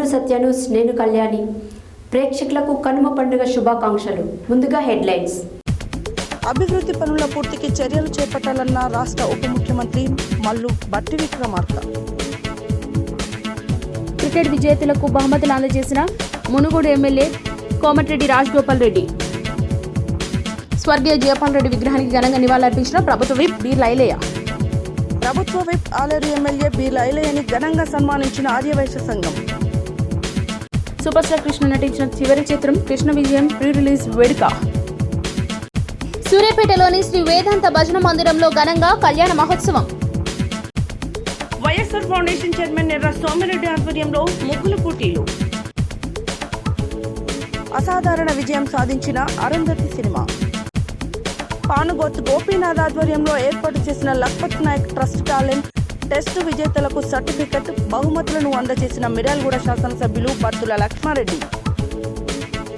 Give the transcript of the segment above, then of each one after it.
To Satya news నేను కళ్యాణి. ప్రేక్షకులకు కనుమ పండుగ శుభాకాంక్షలు. ముందుగా హెడ్లైన్స్. అభివృద్ధి పనుల పూర్తికి చర్యలు చేపట్టాలన్న రాష్ట్ర ఉప ముఖ్యమంత్రి మల్లు భట్టి విక్రమార్క. క్రికెట్ విజేతలకు బహుమతులు అందజేసిన మునుగోడు ఎమ్మెల్యే కోమటిరెడ్డి రాజగోపాల్ రెడ్డి. స్వర్గీయ జయపాల్ రెడ్డి విగ్రహానికి ఘనంగా నివాళులర్పించిన ప్రభుత్వ విప్ బి లైలయ్య. ప్రభుత్వ విప్ ఆలేరు ఎమ్మెల్యే బి లైలయ్యని ఘనంగా సన్మానించిన ఆర్యవైశ్య సంఘం. సూపర్ స్టార్ కృష్ణ నటించిన చివరి చిత్రం కృష్ణ విజయం ప్రీ రిలీజ్ వేడుక. సూర్యాపేటలోని శ్రీ వేదాంత భజన మందిరంలో ఘనంగా కళ్యాణ మహోత్సవం. వైఎస్ఆర్ ఫౌండేషన్ చైర్మన్ ఎర్ర సోమిరెడ్డి ఆధ్వర్యంలో ముగ్గుల పోటీలు. అసాధారణ విజయం సాధించిన అరుంధతి సినిమా. పానుగోత్ గోపీనాథ్ ఆధ్వర్యంలో ఏర్పాటు చేసిన Lakpat Naik trust talent test విజేతలకు సర్టిఫికెట్ బహుమతులను అందజేసిన మిర్యాలగూడ శాసనసభ్యులు బత్తుల లక్ష్మారెడ్డి.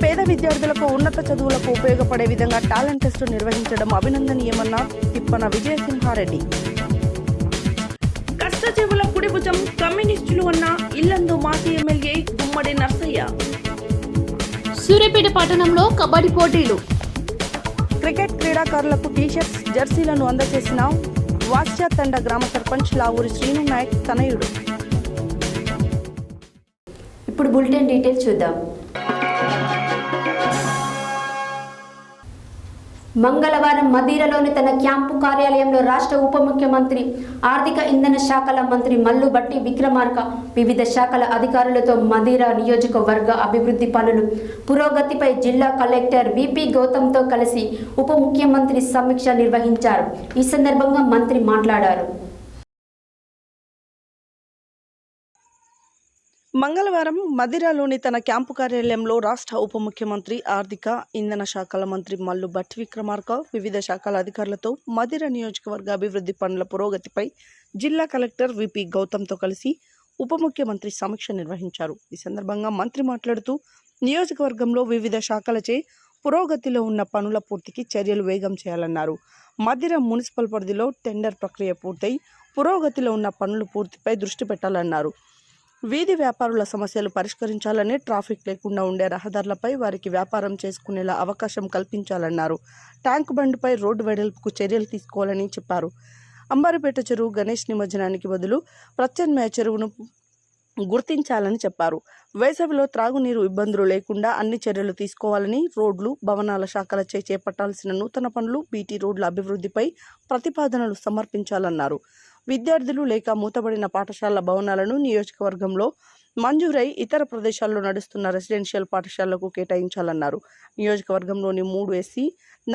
పేద విద్యార్థులకు ఉన్నత చదువులకు ఉపయోగపడే విధంగా టాలెంట్ టెస్టు నిర్వహించడం అభినందనీయమన్న తిప్పన విజయసింహారెడ్డి. కష్టజీవుల కుడిభుజం కమ్యూనిస్టులు అన్న ఇల్లందు మాజీ ఎమ్మెల్యే గుమ్మడి నర్సయ్య. సూర్యాపేట పట్టణంలో కబడ్డీ పోటీలు. క్రికెట్ క్రీడాకారులకు టీషర్ట్స్ జెర్సీలను అందజేసిన వాస్య తండ గ్రామ సర్పంచ్ లావూరి శ్రీను నాయక్ తనయుడు. ఇప్పుడు బులెటిన్ డీటెయిల్స్ చూద్దాం. మంగళవారం మదిరలోని తన క్యాంపు కార్యాలయంలో రాష్ట్ర ఉప ముఖ్యమంత్రి ఆర్థిక ఇంధన శాఖల మంత్రి మల్లు భట్టి విక్రమార్క వివిధ శాఖల అధికారులతో మదిర నియోజకవర్గ అభివృద్ధి పనులు పురోగతిపై జిల్లా కలెక్టర్ విపి గౌతమ్తో కలిసి ఉప ముఖ్యమంత్రి సమీక్ష నిర్వహించారు. ఈ సందర్భంగా మంత్రి మాట్లాడారు. మంగళవారం మదిరాలోని తన క్యాంపు కార్యాలయంలో రాష్ట్ర ఉప ముఖ్యమంత్రి ఆర్థిక ఇంధన శాఖల మంత్రి మల్లు భట్టి విక్రమార్క వివిధ శాఖల అధికారులతో మదిర నియోజకవర్గ అభివృద్ధి పనుల పురోగతిపై జిల్లా కలెక్టర్ విపి గౌతమ్తో కలిసి ఉప ముఖ్యమంత్రి సమీక్ష నిర్వహించారు. ఈ సందర్భంగా మంత్రి మాట్లాడుతూ నియోజకవర్గంలో వివిధ శాఖలచే పురోగతిలో ఉన్న పనుల పూర్తికి చర్యలు వేగం చేయాలన్నారు. మదిర మున్సిపల్ పరిధిలో టెండర్ ప్రక్రియ పూర్తయి పురోగతిలో ఉన్న పనుల పూర్తిపై దృష్టి పెట్టాలన్నారు. వీధి వ్యాపారుల సమస్యలు పరిష్కరించాలని, ట్రాఫిక్ లేకుండా ఉండే రహదారులపై వారికి వ్యాపారం చేసుకునేలా అవకాశం కల్పించాలన్నారు. ట్యాంక్ బండ్పై రోడ్డు వెడల్పుకు చర్యలు తీసుకోవాలని చెప్పారు. అంబారిపేట చెరువు గణేష్ నిమజ్జనానికి బదులు ప్రత్యామ్నాయ చెరువును గుర్తించాలని చెప్పారు. వేసవిలో త్రాగునీరు ఇబ్బందులు లేకుండా అన్ని చర్యలు తీసుకోవాలని, రోడ్లు భవనాల శాఖలచే చేపట్టాల్సిన నూతన పనులు, బీటీ రోడ్ల అభివృద్ధిపై ప్రతిపాదనలు సమర్పించాలన్నారు. విద్యార్థులు లేక మూతబడిన పాఠశాలల భవనాలను నియోజకవర్గంలో మంజూరై ఇతర ప్రదేశాల్లో నడుస్తున్న రెసిడెన్షియల్ పాఠశాలలకు కేటాయించాలన్నారు. నియోజకవర్గంలోని 3 SC,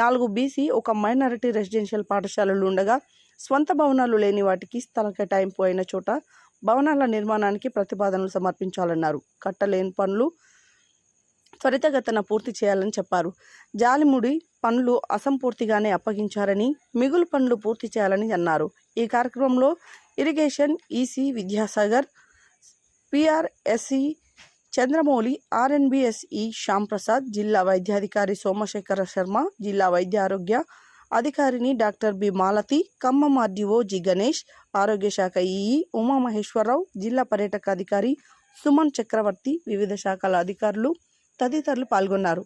4 BC, 1 మైనారిటీ రెసిడెన్షియల్ పాఠశాలలు ఉండగా స్వంత భవనాలు లేని వాటికి స్థల కేటాయింపు అయిన చోట భవనాల నిర్మాణానికి ప్రతిపాదనలు సమర్పించాలన్నారు. కట్టలేని పనులు త్వరితగతిన పూర్తి చేయాలని చెప్పారు. జాలిముడి పనులు అసంపూర్తిగానే అప్పగించారని, మిగులు పనులు పూర్తి చేయాలని అన్నారు. ఈ కార్యక్రమంలో irrigation EC Vidyasagar, PRSE Chandramouli, RNBSE Shyamprasad, జిల్లా వైద్యాధికారి సోమశేఖర శర్మ, జిల్లా వైద్య ఆరోగ్య అధికారిని doctor B Malathi, Khammam RDO G Ganesh, ఆరోగ్య శాఖ EE ఉమామహేశ్వరరావు, జిల్లా పర్యాటక అధికారి సుమన్ చక్రవర్తి, వివిధ శాఖల అధికారులు తదితరులు పాల్గొన్నారు.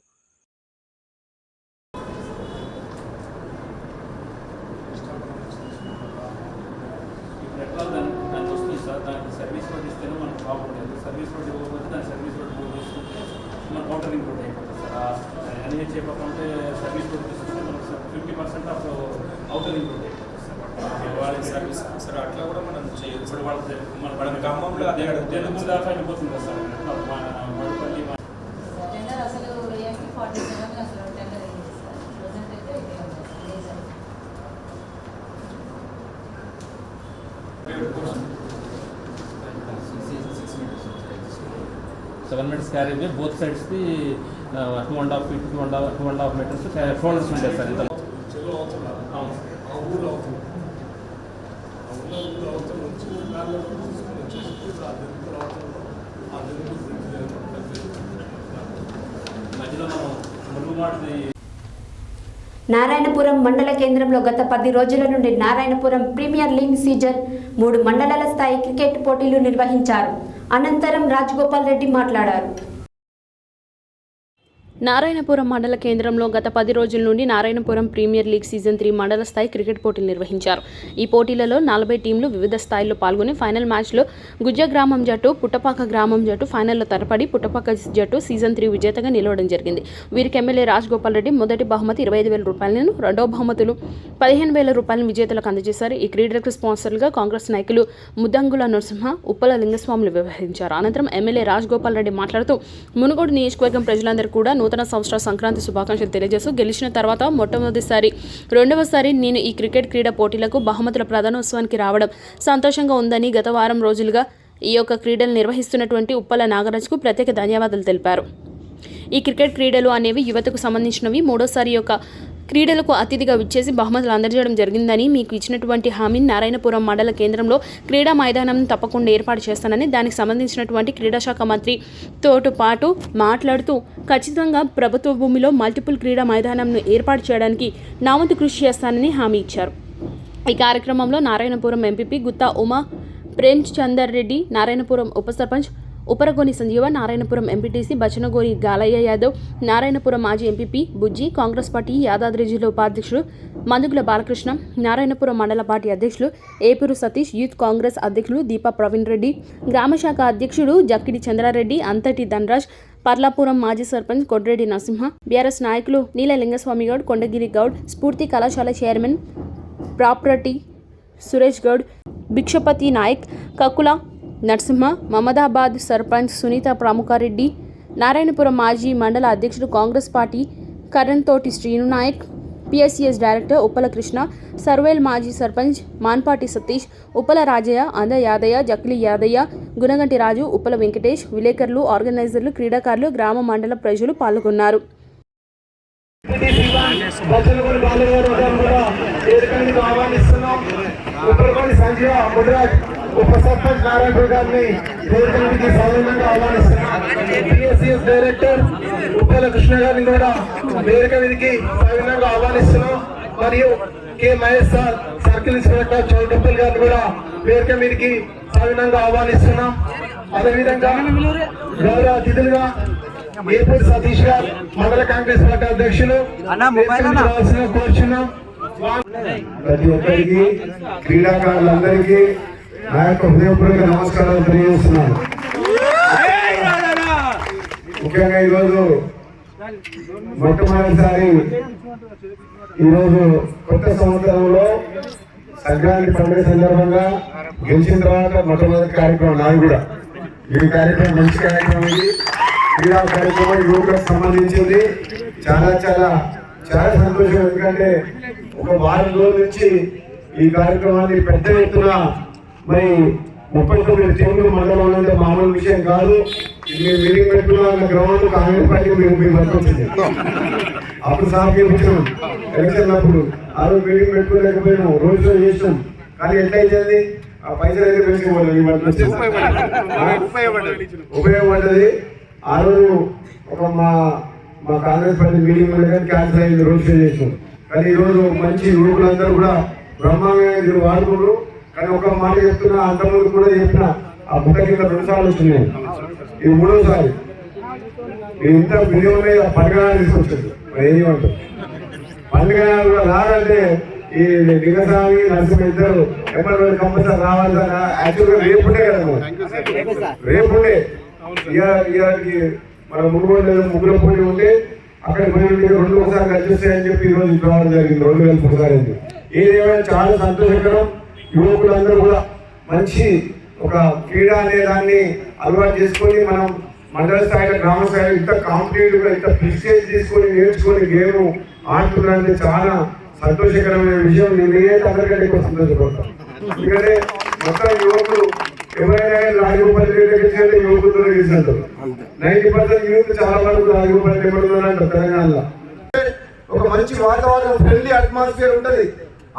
సర్వీస్ రోడ్ ఇస్తేనే మనకు బాగుంటుంది. సర్వీస్ రోడ్ ఇవ్వకపోతే దాని సర్వీస్ రోడ్ తీసుకుంటే మన కౌంటరింగ్ రోడ్ అయిపోతుంది సార్. అన్నీ చెప్పకుంటే సర్వీస్ రోడ్ తీసుకుంటే మనకు 50% ఆఫ్ అవుటరింగ్ రోడ్ అయిపోతుంది సార్. వాళ్ళ సర్వీస్ సార్ అట్లా కూడా మనం చేయొచ్చు. ఇప్పుడు మన ఖమ్మంలో తెలుగు దాకా వెళ్ళిపోతుంది కదా sir. Madupalli seven meters carry both sides the 2.5 feet 2.5 meters shoulders ఉంటాయి సార్. ఇంత మధ్యలో మనం మురుగుమాటి నారాయణపురం మండల కేంద్రంలో గత 10 రోజుల నుండి నారాయణపురం ప్రీమియర్ లీగ్ సీజన్ 3 మండలాల స్థాయి క్రికెట్ పోటీలు నిర్వహించారు. అనంతరం రాజగోపాల్ రెడ్డి మాట్లాడారు. నారాయణపురం మండల కేంద్రంలో గత 10 రోజుల నుండి నారాయణపురం ప్రీమియర్ లీగ్ సీజన్ 3 మండల స్థాయి క్రికెట్ పోటీలు నిర్వహించారు. ఈ పోటీలలో 40 టీంలు వివిధ స్థాయిల్లో పాల్గొని ఫైనల్ మ్యాచ్లో గుజ్జ గ్రామం జట్టు పుట్టపాక గ్రామం జట్టు ఫైనల్లో తరపడి పుట్టపాక జట్టు సీజన్ 3 విజేతగా నిలవడం జరిగింది. వీరికి ఎమ్మెల్యే రాజగోపాల్ రెడ్డి మొదటి బహుమతి 25,000 రూపాయలను, రెండవ బహుమతులు 15,000 రూపాయలను విజేతలకు అందజేశారు. ఈ క్రీడలకు స్పాన్సర్లుగా కాంగ్రెస్ నాయకులు ముద్దంగుల నరసింహ, ఉప్పల లింగస్వాములు వ్యవహరించారు. అనంతరం ఎమ్మెల్యే రాజగోపాల్ రెడ్డి మాట్లాడుతూ మునుగోడు నియోజకవర్గం ప్రజలందరూ కూడా నూతన సంవత్సర సంక్రాంతి శుభాకాంక్షలు తెలియజేస్తూ గెలిచిన తర్వాత మొట్టమొదటిసారి రెండవసారి నేను ఈ క్రికెట్ క్రీడా పోటీలకు బహుమతుల ప్రధానోత్సవానికి రావడం సంతోషంగా ఉందని గత వారం రోజులుగా ఈ యొక్క క్రీడలు నిర్వహిస్తున్నటువంటి ఉప్పల నాగరాజుకు ప్రత్యేక ధన్యవాదాలు తెలిపారు. ఈ క్రికెట్ క్రీడలు అనేవి యువతకు సంబంధించినవి. మూడోసారి యొక్క క్రీడలకు అతిథిగా విచ్చేసి బహుమతులు అందజేయడం జరిగిందని మీకు ఇచ్చినటువంటి హామీని నారాయణపురం మండల కేంద్రంలో క్రీడా మైదానం తప్పకుండా ఏర్పాటు చేస్తానని దానికి సంబంధించినటువంటి క్రీడాశాఖ మంత్రితో పాటు మాట్లాడుతూ ఖచ్చితంగా ప్రభుత్వ భూమిలో మల్టిపుల్ క్రీడా మైదానంను ఏర్పాటు చేయడానికి నా వంతు కృషి చేస్తానని హామీ ఇచ్చారు. ఈ కార్యక్రమంలో నారాయణపురం ఎంపీపీ గుత్తా ఉమా ప్రేమ్చందర్ రెడ్డి, నారాయణపురం ఉప సర్పంచ్ ఉపరగోని సంజీవ, నారాయణపురం ఎంపీటీసీ బచనగోరి గాలయ్య యాదవ్, నారాయణపురం మాజీ ఎంపీపీ బుజ్జి, కాంగ్రెస్ పార్టీ యాదాద్రి జిల్లా ఉపాధ్యక్షుడు మందుగుల బాలకృష్ణ, నారాయణపురం మండల పార్టీ అధ్యక్షులు ఏపూరు సతీష్, యూత్ కాంగ్రెస్ అధ్యక్షులు దీపా ప్రవీణ్ రెడ్డి, గ్రామశాఖ అధ్యక్షుడు జక్కిడి చంద్రారెడ్డి, అంతటి ధనరాజ్, పర్లాపురం మాజీ సర్పంచ్ కొడ్రెడ్డి నరసింహ, బీఆర్ఎస్ నాయకులు నీల లింగస్వామి గౌడ్, కొండగిరి గౌడ్, స్ఫూర్తి కళాశాల చైర్మన్ ప్రాపర్టీ సురేష్ గౌడ్, భిక్షపతి నాయక్, కకుల నరసింహ, మమదాబాద్ సర్పంచ్ సునీత ప్రముఖారెడ్డి, నారాయణపురం మాజీ మండల అధ్యక్షుడు Congress party Karanthoti Srinu Nayak, PSCS director Uppala Krishna, Sarvel మాజీ సర్పంచ్ మాన్పాటి సతీష్, ఉప్పల రాజయ్య, అంద యాదయ్య, జక్కిలి యాదయ్య, గుణగంటి రాజు, ఉప్పల వెంకటేష్, విలేకరులు, ఆర్గనైజర్లు, క్రీడాకారులు, గ్రామ మండల ప్రజలు పాల్గొన్నారు. ఉప సర్పంచ్ నారాయణపూర్ గారిని వేదికకి సాధారణంగా ఆహ్వానిస్తున్నాం. పిఎస్సిఎస్ డైరెక్టర్ ఉప్పల కృష్ణ గారిని కూడా వేదిక మీదకి సాధారణంగా ఆహ్వానిస్తున్నాం. మరియు K Mahesh sir circle inspector Choudappal గారిని కూడా వేదిక మీదకి సాధారణంగా ఆహ్వానిస్తున్నాం. అదేవిధంగా గౌరవ అతిథులుగా ఏపూరు సతీష్ గారు మండల కాంగ్రెస్ పార్టీ అధ్యక్షులు కోరుచున్నాం. ప్రతి ఒక్కరికి క్రీడాకారులందరికీ నా యొక్క హృదయపూర్వక నమస్కారాలు తెలియజేస్తున్నాను. ముఖ్యంగా ఈరోజు మొట్టమొదటిసారి ఈరోజు కొత్త సంవత్సరంలో సంక్రాంతి పండుగ సందర్భంగా గెలిచిన తర్వాత మొట్టమొదటి కార్యక్రమం నాది కూడా. ఈ కార్యక్రమం మంచి కార్యక్రమం, ఇది క్రీడా కార్యక్రమం, యువకులకు సంబంధించింది. చాలా చాలా చాలా సంతోషం. ఎందుకంటే ఒక వారం రోజుల నుంచి ఈ కార్యక్రమాన్ని పెద్ద ఎత్తున మరి 39 టీంలు మండలంలో అంటే మామూలు విషయం కాదు. మీరు మీటింగ్ పెట్టుకున్న గ్రౌండ్ కాంగ్రెస్ పార్టీ మీకు వర్కొచ్చింది. అప్పుడు సాధించాం ఎలక్షన్ అప్పుడు ఆ రోజు మీటింగ్ పెట్టుకోలేకపోయినాం, రోజు షో చేసినాం. కానీ ఎట్లయితే ఆ పైసలు అయితే పెంచుకోవాలి, ఉపయోగపడ్డది. ఆ రోజు ఒక మా కాంగ్రెస్ పార్టీ మీటింగ్ కానీ క్యాన్సిల్ అయింది, రోజు షో చేసినాం. కానీ ఈరోజు మంచి యువకులందరూ కూడా బ్రహ్మాండంగా వాడుకున్నారు. కానీ ఒక మాట చెప్తున్నా, అంతమంది కూడా చెప్పిన ఆ బుట్ట కింద 2 సార్లు వచ్చినాయి, ఇది 3వసారి. ఇంత బియ్యమే పండుగ తీసుకొచ్చింది. మరి ఏమంటారు, పండుగ కూడా రాదంటే ఈ లింగస్వామి నరసింహ ఇద్దరు ఎమ్మెల్యే కంపల్సరీ రావాలి. యాక్చువల్గా రేపుండే కదా, రేపుండే ఇవాళకి మన ముగ్గుల పోటీ ఉంటే అక్కడ 2 కలిసిస్తాయని చెప్పి ఈరోజు రావడం జరిగింది. 2000 అయింది. ఏదేమైనా చాలా సంతోషకరం. యువకులందరూ కూడా మంచి ఒక క్రీడా అనే దాన్ని అలవాటు చేసుకొని మనం మండల స్థాయిలో గ్రామ స్థాయిలో ఇంత కాంపిటేటివ్గా ఇంత ప్రిస్టేజ్ తీసుకొని నేర్చుకొని గేమ్ ఆడుతున్నారంటే చాలా సంతోషకరమైన విషయం. నేనైతే అందరికంటే ఎక్కువ సంతోషపడతాను. ఎందుకంటే మొత్తం యువకులు ఎవరైనా రాజగోపాల్ రెడ్డి గెలిచినట్టే యువకులతో గెలిచినట్టు 90% యూత్ చాలా వరకు రాజగోపాల్ రెడ్డి ఎవరున్నారంటారు తెలంగాణలో. ఒక మంచి వాతావరణం, ఫ్రెండ్లీ అట్మాస్ఫియర్ ఉంటుంది.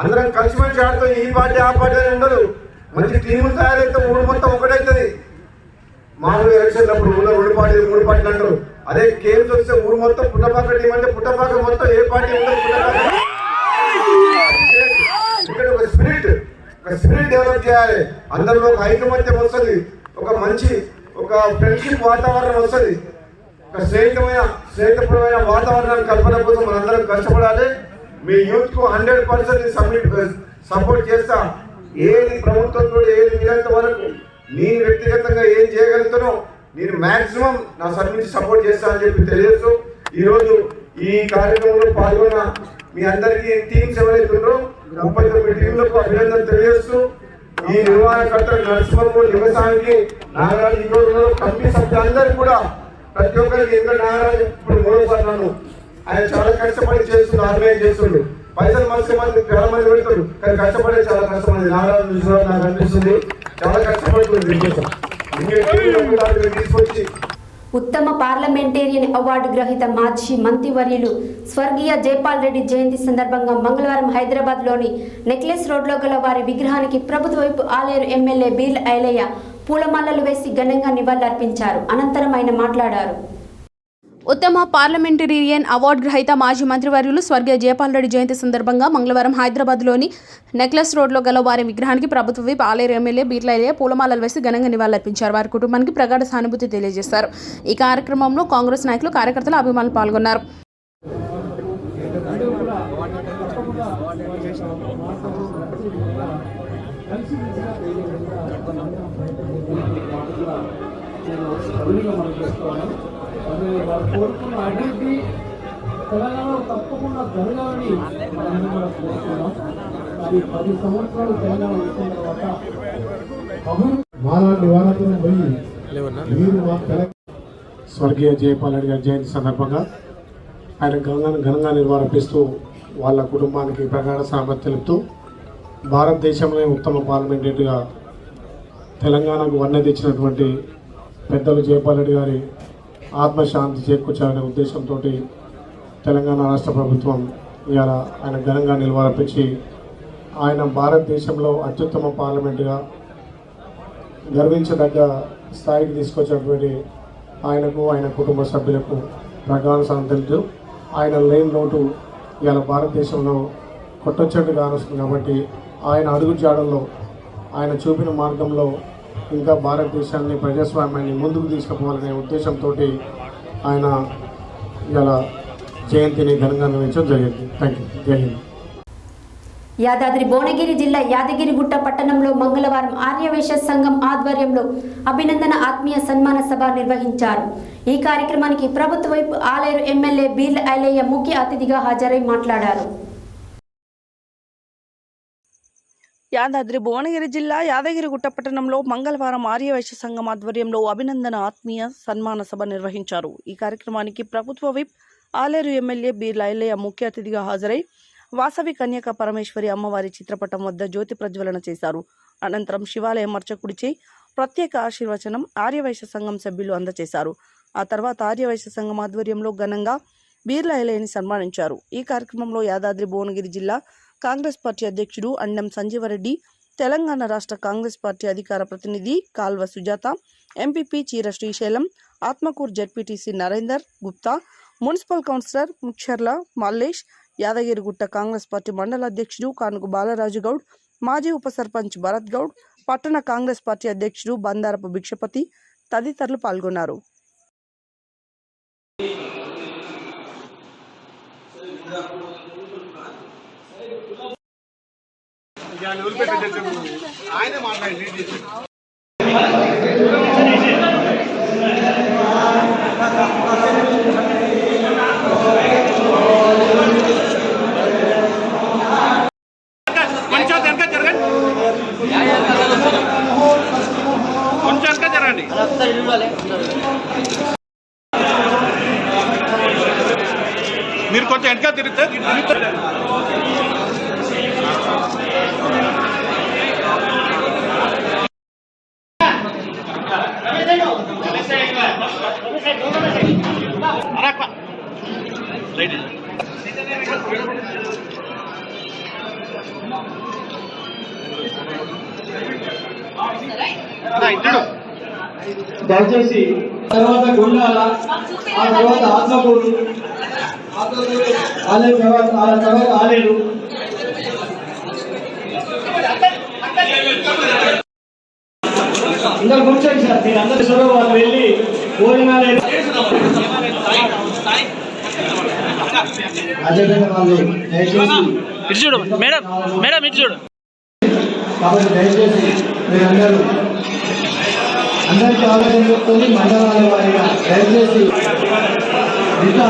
అందరం కలిసిమెలిసి ఆడుతాం. ఈ పార్టీ ఆ పార్టీ అని ఉండదు. మంచి టీములు తయారైతే ఊరు మొత్తం ఒకటవుతుంది. మామూలు ఎలక్షన్ అప్పుడు ఊళ్ళో 2 పార్టీలు అంటారు. అదే గేమ్స్ వస్తే ఊరు మొత్తం పుట్టపాక టీం అంటే పుట్టపాక మొత్తం ఏ పార్టీ ఉండదు. ఇక్కడ ఒక స్పిరిట్ డెవలప్ చేయాలి. అందరిలో ఒక ఐకమత్యం వస్తుంది. ఒక మంచి ఒక ఫ్రెండ్షిప్ వాతావరణం వస్తుంది. ఒక స్నేహితపరమైన వాతావరణాన్ని కల్పన కోసం మనందరం కష్టపడాలి. మీ యూత్కు 100% సపోర్ట్ చేస్తా. ఏది ప్రభుత్వంతో ఏది వీలంత వరకు నేను వ్యక్తిగతంగా ఏం చేయగలుగుతానో నేను మ్యాక్సిమం నా సర్వీస్ సపోర్ట్ చేస్తా అని చెప్పి తెలియజేస్తూ ఈరోజు ఈ కార్యక్రమంలో పాల్గొన్న మీ అందరికీ టీమ్స్ ఎవరైతే ఉన్నారో 39 టీంలకు అభినందన తెలియజేస్తూ ఈ నిర్వహణకర్త నరసింహకు నివసానికి నాగరాజు ఇంట్లో కమిటీ సభ్యులందరికీ కూడా ప్రతి ఒక్కరికి ఇంకా నాగరాజు ఇప్పుడు మూడోసారి ఆయన చాలా కష్టపడి చేస్తుండు, ఆర్గనైజ్ చేస్తుండు. పైసలు మంది చాలా మంది పెడతాడు, కానీ కష్టపడే చాలా కష్టపడి నాగరాజు చూసిన నాకు అనిపిస్తుంది. చాలా కష్టపడుతుంది తీసుకొచ్చి ఉత్తమ పార్లమెంటేరియన్ అవార్డు గ్రహీత మాజీ మంత్రివర్యులు స్వర్గీయ జైపాల్ రెడ్డి జయంతి సందర్భంగా మంగళవారం హైదరాబాద్లోని నెక్లెస్ రోడ్లో గల వారి విగ్రహానికి ప్రభుత్వ వైపు ఆలేరు ఎమ్మెల్యే బీర్ల ఐలయ్య పూలమాలలు వేసి ఘనంగా నివాళులర్పించారు. అనంతరం ఆయన మాట్లాడారు. ఉత్తమ పార్లమెంటేరియన్ అవార్డు గ్రహీత మాజీ మంత్రివర్యులు స్వర్గీయ జైపాల్ రెడ్డి జయంతి సందర్భంగా మంగళవారం హైదరాబాద్లోని నెక్లెస్ రోడ్లో గల వారి విగ్రహానికి ప్రభుత్వ విప్ ఆలేరు ఎమ్మెల్యే బీర్ల ఐలయ్య పూలమాలలు వేసి ఘనంగా నివాళులర్పించారు. వారి కుటుంబానికి ప్రగాఢ సానుభూతి తెలియజేశారు. ఈ కార్యక్రమంలో కాంగ్రెస్ నాయకులు, కార్యకర్తలు, అభిమానులు పాల్గొన్నారు. అది వారు కోరుకున్న అభివృద్ధి తెలంగాణలో తప్పకుండా జరగాలని మనం కూడా కోరుకున్నాం. అది 10 సంవత్సరాలు తెలంగాణ వచ్చిన తర్వాత మాలాంటి వాళ్ళతో పోయి స్వర్గీయ జైపాల్ రెడ్డి గారి జయంతి సందర్భంగా ఆయన ఘనంగా నిర్వహిస్తూ వాళ్ళ కుటుంబానికి ప్రగాఢ సామర్థ్యం తెలుపుతూ భారతదేశంలో ఉత్తమ పార్లమెంటరీగా తెలంగాణకు వన్నె తెచ్చినటువంటి పెద్దలు జైపాల్ రెడ్డి గారి ఆత్మశాంతి చేకూర్చాలనే ఉద్దేశంతో తెలంగాణ రాష్ట్ర ప్రభుత్వం ఇవాళ ఆయన ఘనంగా నిలవరపించి ఆయన భారతదేశంలో అత్యుత్తమ పార్లమెంటుగా గర్వించదగ్గ స్థాయికి తీసుకొచ్చినటువంటి ఆయనకు, ఆయన కుటుంబ సభ్యులకు ప్రగాఢ సాంతలు. ఆయన లేని లోటు ఇవాళ భారతదేశంలో కొట్టొచ్చట్టుగా ఆనొస్తుంది. కాబట్టి ఆయన అడుగు జాడల్లో, ఆయన చూపిన మార్గంలో ఇంకా భారతదేశాన్ని, ప్రజాస్వామ్యాన్ని ముందుకు తీసుకుపోవాలనే ఉద్దేశంతో ఆయన ఇలా జయంతిని ఘనంగా నిర్వహించడం జరిగింది. Thank you. జై హింద్. యాదాద్రి భువనగిరి జిల్లా యాదగిరిగుట్ట పట్టణంలో మంగళవారం ఆర్యవైశ్య సంఘం ఆధ్వర్యంలో అభినందన ఆత్మీయ సన్మాన సభ నిర్వహించారు. ఈ కార్యక్రమానికి ప్రభుత్వ వైపు ఆలేరు ఎమ్మెల్యే బీర్ల ఐలయ్య ముఖ్య అతిథిగా హాజరై మాట్లాడారు. యాదాద్రి భువనగిరి జిల్లా యాదగిరిగుట్ట పట్టణంలో మంగళవారం ఆర్యవైశ్య సంఘం ఆధ్వర్యంలో అభినందన ఆత్మీయ సన్మాన సభ నిర్వహించారు. ఈ కార్యక్రమానికి ప్రభుత్వ విప్ ఆలేరు ఎమ్మెల్యే బీర్ల ఐలయ్య ముఖ్య అతిథిగా హాజరై వాసవి కన్యక పరమేశ్వరి అమ్మవారి చిత్రపటం వద్ద జ్యోతి ప్రజ్వలన చేశారు. అనంతరం శివాలయం అర్చకుడిచే ప్రత్యేక ఆశీర్వచనం ఆర్యవైశ్య సంఘం సభ్యులు అందజేశారు. ఆ తర్వాత ఆర్యవైశ్య సంఘం ఆధ్వర్యంలో ఘనంగా బీర్ల ఐలయ్యని సన్మానించారు. ఈ కార్యక్రమంలో యాదాద్రి భువనగిరి జిల్లా కాంగ్రెస్ పార్టీ అధ్యక్షుడు అండం సంజీవరెడ్డి, తెలంగాణ రాష్ట్ర కాంగ్రెస్ పార్టీ అధికార ప్రతినిధి కాల్వ Sujatha, MPP Cheera Srisailam, Atmakur ZPTC Narender Gupta, municipal councillor Muksharla Mallesh, Yadagirigutta Congress party మండల అధ్యక్షుడు కానుగు బాలరాజు గౌడ్, మాజీ ఉప సర్పంచ్ భరత్ గౌడ్, పట్టణ కాంగ్రెస్ పార్టీ అధ్యక్షుడు బందారపు భిక్షపతి తదితరులు పాల్గొన్నారు. మీరు కొంచెం వెనక తిరిగితే దయచేసి తర్వాత గుండాల, ఆ తర్వాత ఆత్మకూరు, తర్వాత ఆలేరు. అందరు కూర్చోండి సార్, మీరు అందరూ వాళ్ళు వెళ్ళి భోజనాలు అదేవిధంగా వాళ్ళు దయచేసి చూడు మేడం, మేడం ఇటు చూడు. కాబట్టి దయచేసి మీరందరూ అందరికీ ఆలోచన చెప్తుంది మండలాల వారిగా దయచేసి ఇంకా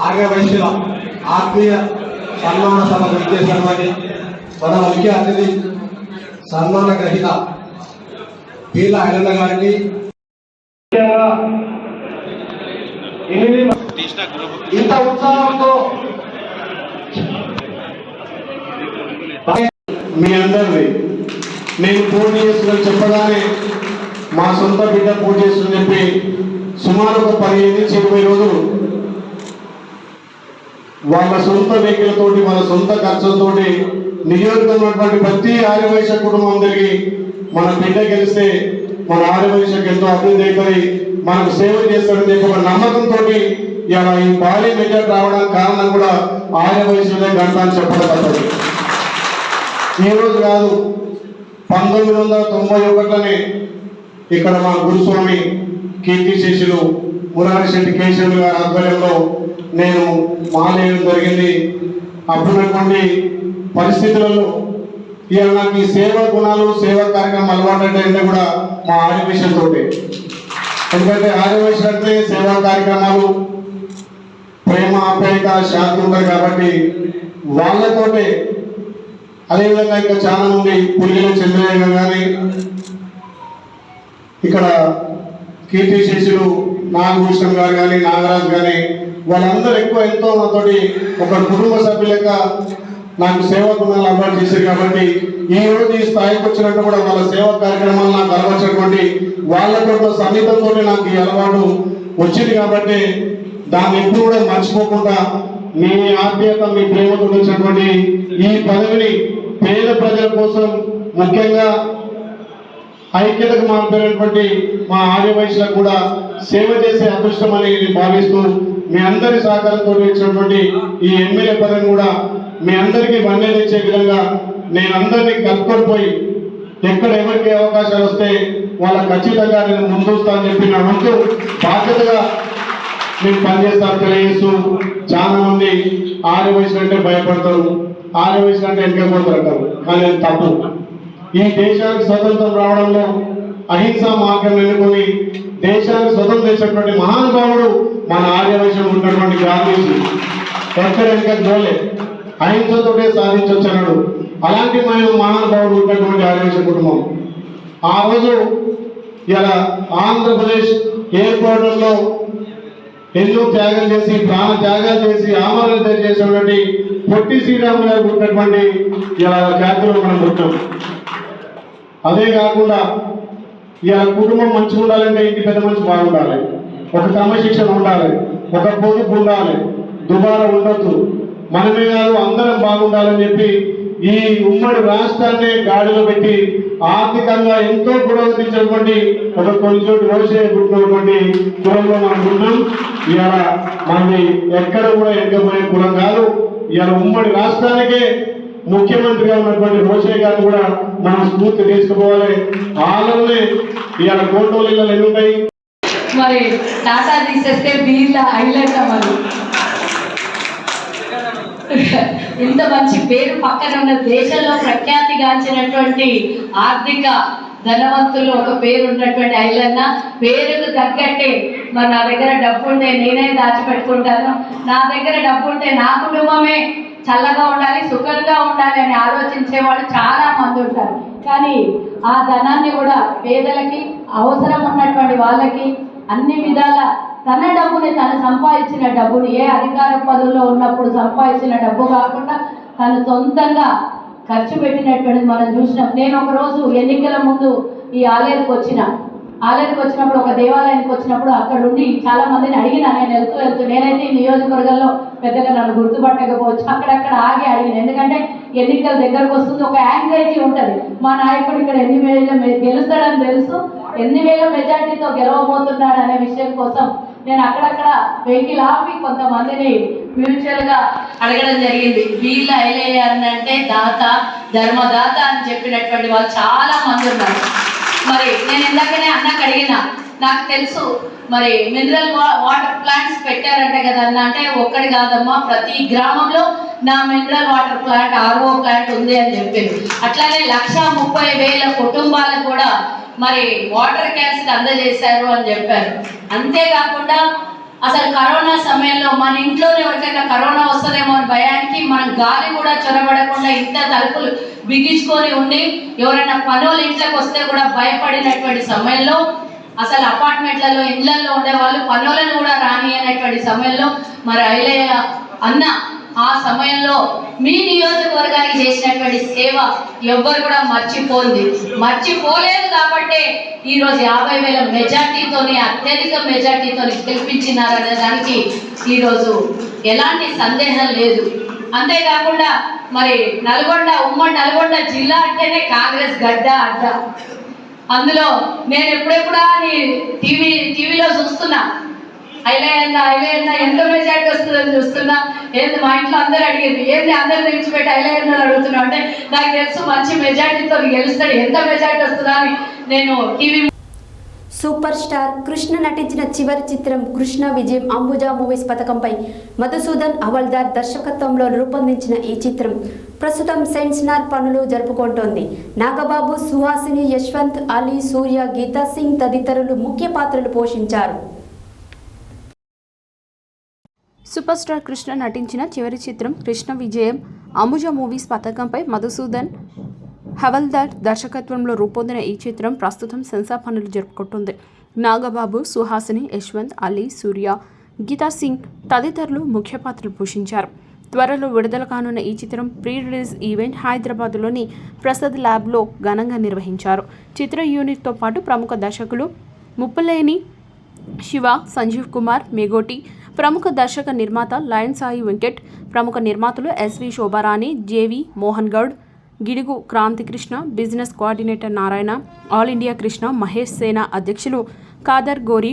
ఆర్యవైశ్యుల ఆత్మీయ సన్మాన సభకు విచ్చేసినటువంటి మన ముఖ్య అతిథి సన్మాన గ్రహీత పీల ఐలన్న గారికి ఇంత ఉత్సాహంతో మీ అందరిది నేను పోటీ చేస్తుందని చెప్పగానే మా సొంత బిడ్డ పోటీ చేస్తుందని చెప్పి సుమారు ఒక 15 నుంచి 20 రోజులు వాళ్ళ సొంత వెహికల్తోటి వాళ్ళ సొంత ఖర్చులతోటి నియోజకమైనటువంటి ప్రతి ఆర్యవైశ్య కుటుంబం తిరిగి మన బిడ్డ గెలిస్తే మన ఆర్యవైశ్యకు ఎంతో అభివృద్ధి అయిపోయి మనకు సేవ చేస్తాడని చెప్పి ఒక నమ్మకంతో ఇలా ఈ భారీ మెజార్టీ రావడానికి కారణం కూడా ఆర్యవైశ్యులే గంట అని చెప్పడం తప్పదు. ఈరోజు కాదు, 1991లోనే ఇక్కడ మా గురుస్వామి కీర్తిశేషులు మురారి శెట్టి కేశవులు గారి ఆధ్వర్యంలో నేను మానేయడం జరిగింది. అప్పుడున్నటువంటి పరిస్థితులలో ఇవాళ నాకు ఈ సేవా గుణాలు సేవా కార్యక్రమం అలవాటు కూడా మా ఆర్యవైశ్యంతో. ఎందుకంటే ఆర్యవైశ్యం అంటే సేవా కార్యక్రమాలు, ప్రేమ ఆప్యాయత శాంతి ఉంటాయి కాబట్టి వాళ్ళతోటే. అదేవిధంగా ఇంకా చాలా మంది పులిలో చంద్రయ్య కానీ ఇక్కడ కీర్తిశేషులు నాగభూషణం గారు కానీ నాగరాజు కానీ వాళ్ళందరూ ఎంతో నాతోటి ఒక కుటుంబ సభ్యులక నాకు సేవా గుణాలు అలవాటు చేశారు. కాబట్టి ఈ రోజు ఈ స్థాయికి వచ్చినట్టు కూడా వాళ్ళ సేవా కార్యక్రమాలు నాకు అలవర్చినటువంటి వాళ్ళతో సన్నిహితంతో నాకు ఈ అలవాటు వచ్చింది. కాబట్టి దాన్ని ఎప్పుడు కూడా మర్చిపోకుండా మీ ఆత్మీయత మీ ప్రేమతో వచ్చినటువంటి ఈ పదవిని పేద ప్రజల కోసం ముఖ్యంగా ఐక్యతకు మారిపోయినటువంటి మా ఆర్యవైశ్యులకు కూడా సేవ చేసే అదృష్టం అని భావిస్తూ మీ అందరి సహకారంతో ఇచ్చినటువంటి ఈ ఎమ్మెల్యే పదవిని కూడా మీ అందరికీ వన్నె తెచ్చే విధంగా నేను అందరినీ కలుపుకొని ఎక్కడ ఎవరికి అవకాశాలు వస్తే వాళ్ళకి ఖచ్చితంగా నేను ముందుస్తానని చెప్పి నా వంతు బాధ్యతగా నేను పనిచేస్తాను తెలియజేస్తూ. చాలా మంది ఆర్యవైశ్యులు అంటే భయపడతారు, ఆర్యవైశ్యులు అంటే వెనకపోతారు అంటారు. కానీ అది తప్పు. ఈ దేశానికి స్వతంత్రం రావడంలో అహింసా మార్గం ఎన్నుకొని దేశానికి స్వతంత్రం చేసినటువంటి మహానుభావుడు మన ఆర్యవైశ్యం ఉన్నటువంటి గాంధీజీ. ఎక్కడ వెనక జోలే అహింసతోటే సాధించొచ్చన్నాడు. అలాంటి మహానుభావుడు ఉన్నటువంటి ఆర్యవైశ్య కుటుంబం ఆ రోజు ఇలా ఆంధ్రప్రదేశ్ ఏర్పడంలో ఎన్నో త్యాగం చేసి ప్రాణ త్యాగాలు చేసి ఆమరణ చేసినటువంటి పొట్టి శ్రీరాములు గారు ఉన్నటువంటి ఇలా జాతిలో మనం పుట్టాం. అదే కాకుండా ఇలా కుటుంబం మంచిగా ఉండాలంటే ఇంటి పెద్ద మనిషి బాగుండాలి, ఒక క్రమశిక్షణ ఉండాలి, ఒక పొదుపు ఉండాలి, దుబారా ఉండొద్దు, మనమే కాదు అందరం బాగుండాలని చెప్పి ఈ ఉమ్మడి రాష్ట్రాన్ని గాడిలో పెట్టి ఆర్థికంగా ఎంతో పురోగతించినటువంటి ఒక కొంచెం రోజే పుట్టినటువంటి కులంలో మనం ఉన్నాం. ఇవాళ మనది ఎక్కడ కూడా ఎక్కబోయే కులం కాదు. ఇవాళ ఉమ్మడి రాష్ట్రానికే ముఖ్యమంత్రిగా ఉన్నటువంటి రోషే గారు కూడా మనం స్ఫూర్తి తీసుకుపోవాలి. వాళ్ళనే ఇవాళ కోటోలు ఎన్ని ఉంటాయి. మరి టాటా తీసేస్తే బీర్ల హైలైట్ మరి ఇంత మంచి పేరు పక్కన ఉన్న దేశంలో ప్రఖ్యాతిగాంచినటువంటి ఆర్థిక ధనవంతులు ఒక పేరు ఉన్నటువంటి ఐలన్న పేరుకు తగ్గట్టే మరి నా దగ్గర డబ్బు ఉంటే నేనే దాచిపెట్టుకుంటాను, నా దగ్గర డబ్బు ఉంటే నా కుటుంబమే చల్లగా ఉండాలి, సుఖంగా ఉండాలి అని ఆలోచించే వాళ్ళు చాలా మంది ఉంటారు. కానీ ఆ ధనాన్ని కూడా పేదలకి అవసరం ఉన్నటువంటి వాళ్ళకి అన్ని విధాల తన డబ్బుని తను సంపాదించిన డబ్బుని ఏ అధికార పదవుల్లో ఉన్నప్పుడు సంపాదించిన డబ్బు కాకుండా తను సొంతంగా ఖర్చు పెట్టినటువంటిది మనం చూసినాం. నేను ఒకరోజు ఎన్నికల ముందు ఈ ఆలయానికి వచ్చినప్పుడు ఒక దేవాలయానికి వచ్చినప్పుడు అక్కడ ఉండి చాలా మందిని అడిగిన, నేను వెళ్తూ నేనైతే ఈ నియోజకవర్గంలో పెద్దగా నన్ను గుర్తుపట్టకపోవచ్చు, అక్కడక్కడ ఆగి అడిగిన. ఎందుకంటే ఎన్నికల దగ్గరకు వస్తుంది, ఒక యాంగ్జైటీ ఉంటుంది. మా నాయకుడు ఇక్కడ ఎన్ని గెలుస్తాడని తెలుసు, ఎన్ని వేల మెజార్టీతో గెలవబోతున్నాడు అనే విషయం కోసం నేను అక్కడక్కడ వెహికల్ ఆపి కొంతమందిని మ్యూచువల్గా అడగడం జరిగింది. వీళ్ళ ఐలయ్య అంటే దాత, ధర్మదాత అని చెప్పినటువంటి వాళ్ళు చాలా మంది ఉన్నారు. మరి నేను ఇందాకనే అన్నకు అడిగిన, నాకు తెలుసు మరి మినరల్ వాటర్ ప్లాంట్స్ పెట్టారంట కదా అన్న. అంటే ఒక్కడి కాదమ్మా, ప్రతి గ్రామంలో నా mineral water plant, RO plant ఉంది అని చెప్పింది. అట్లానే 1,30,000 కుటుంబాలకు కూడా మరి వాటర్ క్యాన్స్ అందజేశారు అని చెప్పారు. అంతేకాకుండా అసలు కరోనా సమయంలో మన ఇంట్లోనే ఎవరికైనా కరోనా వస్తుందేమో అని భయానికి మనం గాలి కూడా చొరబడకుండా ఇంత తలుపులు బిగించుకొని ఉండి ఎవరైనా పనులు ఇంట్లోకి వస్తే కూడా భయపడినటువంటి సమయంలో, అసలు అపార్ట్మెంట్లలో ఇళ్లలో ఉండేవాళ్ళు పనులను కూడా రాని అనేటువంటి సమయంలో మరి ఐలయ్య అన్న ఆ సమయంలో మీ నియోజకవర్గానికి చేసినటువంటి సేవ ఎవ్వరు కూడా మర్చిపోలేదు. కాబట్టి ఈరోజు 50,000 మెజార్టీతోని, అత్యధిక మెజార్టీతోని గెలిపించినారనే దానికి ఈరోజు ఎలాంటి సందేహం లేదు. అంతేకాకుండా మరి ఉమ్మడి నల్గొండ జిల్లా అంటేనే కాంగ్రెస్ గడ్డ అడ్డ. అందులో నేను ఎప్పుడెప్పుడా టీవీలో చూస్తున్నా, ఐలయ్య ఎంత మెజార్టీ వస్తుందని చూస్తున్నా. ఏంది మా ఇంట్లో అందరూ అడిగింది, ఏంది అందరు నిలిచిపెట్టి ఐలయ్య అడుగుతున్నా అంటే నాకు తెలుసు మంచి మెజార్టీతో గెలుస్తాడు, ఎంత మెజార్టీ వస్తుందా అని నేను టీవీ. సూపర్ స్టార్ కృష్ణ నటించిన చివరి చిత్రం కృష్ణ విజయం అంబుజా మూవీస్ పథకంపై మధుసూదన్ హవల్దార్ దర్శకత్వంలో రూపొందించిన ఈ చిత్రం ప్రస్తుతం సెన్సార్ పనులు జరుపుకుంటోంది. నాగబాబు, సుహాసిని, యశ్వంత్, అలీ, సూర్య, గీతా సింగ్ తదితరులు ముఖ్య పాత్రలు పోషించారు. సూపర్ స్టార్ కృష్ణ నటించిన చివరి చిత్రం కృష్ణ విజయం అంబుజా మూవీస్ పథకంపై మధుసూదన్ హవల్దార్ దర్శకత్వంలో రూపొందిన ఈ చిత్రం ప్రస్తుతం సెన్సార్ పనులు జరుపుకుంటుంది. నాగబాబు, సుహాసిని, యశ్వంత్, అలీ, సూర్య, గీతా సింగ్ తదితరులు ముఖ్య పాత్రలు పోషించారు. త్వరలో విడుదల కానున్న ఈ చిత్రం ప్రీ రిలీజ్ ఈవెంట్ హైదరాబాద్లోని ప్రసాద్ ల్యాబ్లో ఘనంగా నిర్వహించారు. చిత్ర యూనిట్తో పాటు ప్రముఖ దర్శకులు ముప్పలేని శివ, సంజీవ్ కుమార్, మేగోటి, ప్రముఖ దర్శక నిర్మాత లయన్ సాయి వెంకట్, ప్రముఖ నిర్మాతలు SV Shobharani, JV Mohan Goud, Gidugu Kranthikrishna, business coordinator Narayana, all India Krishna, Mahesh Sena అధ్యక్షులు ఖాదర్ గోరి,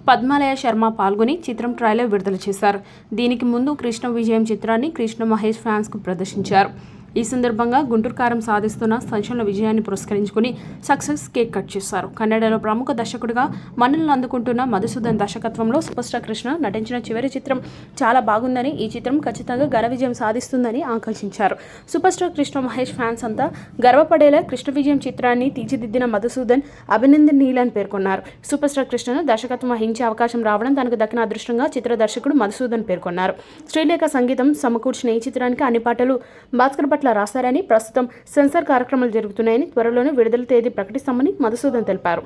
పద్మాలయ శర్మ పాల్గొని చిత్రం ట్రైలర్ విడుదల చేశారు. దీనికి ముందు కృష్ణ విజయం చిత్రాన్ని కృష్ణ మహేష్ ఫ్యాన్స్కు ప్రదర్శించారు. ఈ సందర్భంగా గుంటూరు కారం సాధిస్తున్న సంచలన విజయాన్ని పురస్కరించుకుని సక్సెస్ కేక్ కట్ చేశారు. కన్నడలో ప్రముఖ దర్శకుడిగా మన్ననలు అందుకుంటున్న మధుసూదన్ దర్శకత్వంలో సూపర్ స్టార్ కృష్ణ నటించిన చివరి చిత్రం చాలా బాగుందని, ఈ చిత్రం ఖచ్చితంగా ఘన విజయం సాధిస్తుందని ఆకాంక్షించారు. Super star Krishna Mahesh fans అంతా గర్వపడేలా కృష్ణ విజయం చిత్రాన్ని తీర్చిదిద్దిన మధుసూదన్ అభినందనీయులని పేర్కొన్నారు. సూపర్ స్టార్ కృష్ణను దర్శకత్వం వహించే అవకాశం రావడం తనకు దక్కిన అదృష్టంగా చిత్ర దర్శకుడు మధుసూదన్ పేర్కొన్నారు. శ్రీలేఖ సంగీతం సమకూర్చిన ఈ చిత్రానికి అన్ని పాటలు భాస్కర్ రాశారని, ప్రస్తుతం సెన్సార్ కార్యక్రమాలు జరుగుతున్నాయని, త్వరలోనే విడుదల తేదీ ప్రకటిస్తామని మధుసూదన్ తెలిపారు.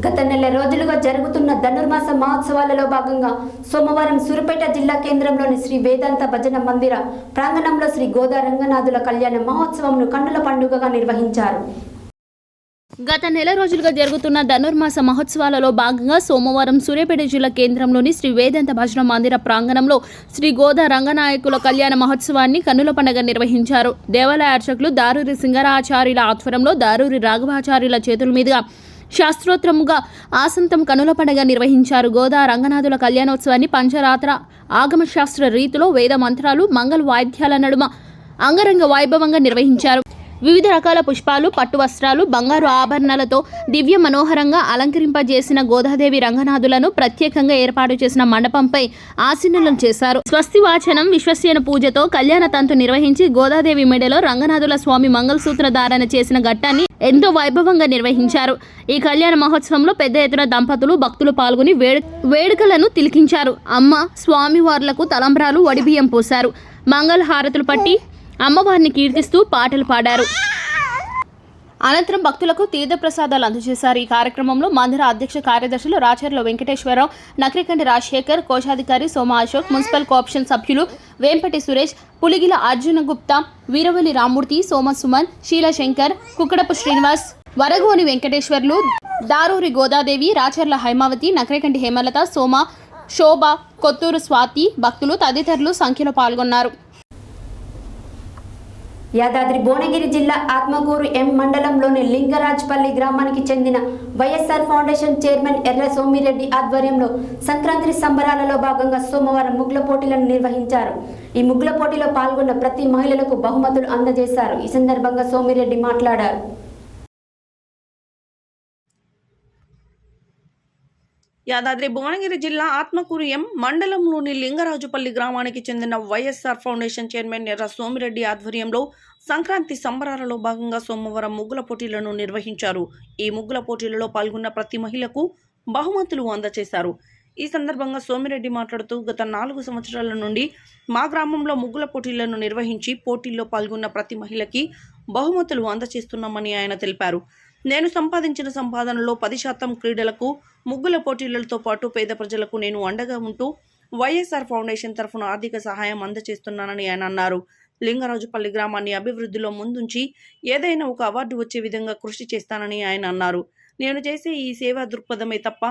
గత నెల రోజులుగా జరుగుతున్న ధనుర్మాస మహోత్సవాలలో భాగంగా సోమవారం సూర్యాపేట జిల్లా కేంద్రంలోని శ్రీ వేదాంత భజన మందిర ప్రాంగణంలో శ్రీ గోదా రంగనాథుల కళ్యాణ మహోత్సవంను కన్నుల పండుగగా నిర్వహించారు. గత నెల రోజులుగా జరుగుతున్న ధనుర్మాస మహోత్సవాలలో భాగంగా సోమవారం సూర్యాపేట జిల్లా కేంద్రంలోని శ్రీ వేదాంత భజన మందిర ప్రాంగణంలో శ్రీ గోదా రంగనాయకుల కళ్యాణ మహోత్సవాన్ని కన్నుల పండుగ నిర్వహించారు. దేవాలయ అర్చకులు దారూరి సింగరాచార్యుల ఆధ్వర్యంలో దారూరి రాఘవాచార్యుల చేతుల మీదుగా శాస్త్రోత్తరముగా ఆసంతం కన్నుల పండుగ నిర్వహించారు. గోదా రంగనాథుల కళ్యాణోత్సవాన్ని పంచరాత్ర ఆగమశాస్త్ర రీతిలో వేద మంత్రాలు, మంగళ వాయిద్యాల నడుమ అంగరంగ వైభవంగా నిర్వహించారు. వివిధ రకాల పుష్పాలు, పట్టు వస్త్రాలు, బంగారు ఆభరణాలతో దివ్య మనోహరంగా అలంకరింపజేసిన గోదాదేవి రంగనాథులను ప్రత్యేకంగా ఏర్పాటు చేసిన మండపంపై ఆసీనులను చేశారు. స్వస్తి వాచనం, విశ్వసేన పూజతో కళ్యాణ తంతు నిర్వహించి గోదాదేవి మెడలో రంగనాథుల స్వామి మంగళసూత్ర ధారణ చేసిన ఘట్టాన్ని ఎంతో వైభవంగా నిర్వహించారు. ఈ కళ్యాణ మహోత్సవంలో పెద్ద ఎత్తున దంపతులు, భక్తులు పాల్గొని వేడుకలను తిలకించారు. అమ్మ స్వామివార్లకు తలంబ్రాలు, వడిబియ్యం పోశారు. మంగళ హారతులు పట్టి అమ్మవారిని కీర్తిస్తూ పాటలు పాడారు. అనంతరం భక్తులకు తీర్థప్రసాదాలు అందజేశారు. ఈ కార్యక్రమంలో మందిర అధ్యక్ష కార్యదర్శులు రాచర్ల వెంకటేశ్వరరావు, నక్రికంటి రాజశేఖర్, కోశాధికారి సోమ అశోక్, మున్సిపల్ కోఆప్షన్ సభ్యులు వేంపటి సురేష్, పులిగిల అర్జున గుప్తా, వీరవల్లి రామూర్తి, సోమ సుమన్, శీలశంకర్, కుక్కడపు శ్రీనివాస్, వరగోని వెంకటేశ్వర్లు, దారూరి గోదాదేవి, రాచర్ల హైమావతి, నక్రికంటి హేమలత, సోమ, శోభ, కొత్తూరు స్వాతి భక్తులు తదితరులు సంఖ్యలో పాల్గొన్నారు. యాదాద్రి భువనగిరి జిల్లా ఆత్మకూరు ఎం మండలంలోని లింగరాజ్పల్లి గ్రామానికి చెందిన వైఎస్ఆర్ ఫౌండేషన్ చైర్మన్ ఎర్ర సోమిరెడ్డి ఆధ్వర్యంలో సంక్రాంతి సంబరాలలో భాగంగా సోమవారం ముగ్గుల పోటీలను నిర్వహించారు. ఈ ముగ్గుల పోటీలో పాల్గొన్న ప్రతి మహిళలకు బహుమతులు అందజేశారు. ఈ సందర్భంగా సోమిరెడ్డి మాట్లాడారు. యాదాద్రి భువనగిరి జిల్లా ఆత్మకూరు ఎం మండలంలోని లింగరాజుపల్లి గ్రామానికి చెందిన వైఎస్ఆర్ ఫౌండేషన్ చైర్మన్ ఎర్ర సోమిరెడ్డి ఆధ్వర్యంలో సంక్రాంతి సంబరాలలో భాగంగా సోమవారం ముగ్గుల పోటీలను నిర్వహించారు. ఈ ముగ్గుల పోటీలలో పాల్గొన్న ప్రతి మహిళకు బహుమతులు అందజేశారు. ఈ సందర్భంగా సోమిరెడ్డి మాట్లాడుతూ గత 4 సంవత్సరాల నుండి మా గ్రామంలో ముగ్గుల పోటీలను నిర్వహించి పోటీల్లో పాల్గొన్న ప్రతి మహిళకి బహుమతులు అందజేస్తున్నామని ఆయన తెలిపారు. నేను సంపాదించిన సంపాదనలో 10% క్రీడలకు, ముగ్గుల పోటీలతో పాటు పేద ప్రజలకు నేను అండగా ఉంటూ వైఎస్ఆర్ ఫౌండేషన్ తరఫున ఆర్థిక సహాయం అందజేస్తున్నానని ఆయన అన్నారు. లింగరాజుపల్లి గ్రామాన్ని అభివృద్ధిలో ముందుంచి ఏదైనా ఒక అవార్డు వచ్చే విధంగా కృషి చేస్తానని ఆయన అన్నారు. నేను చేసే ఈ సేవా దృక్పథమే తప్ప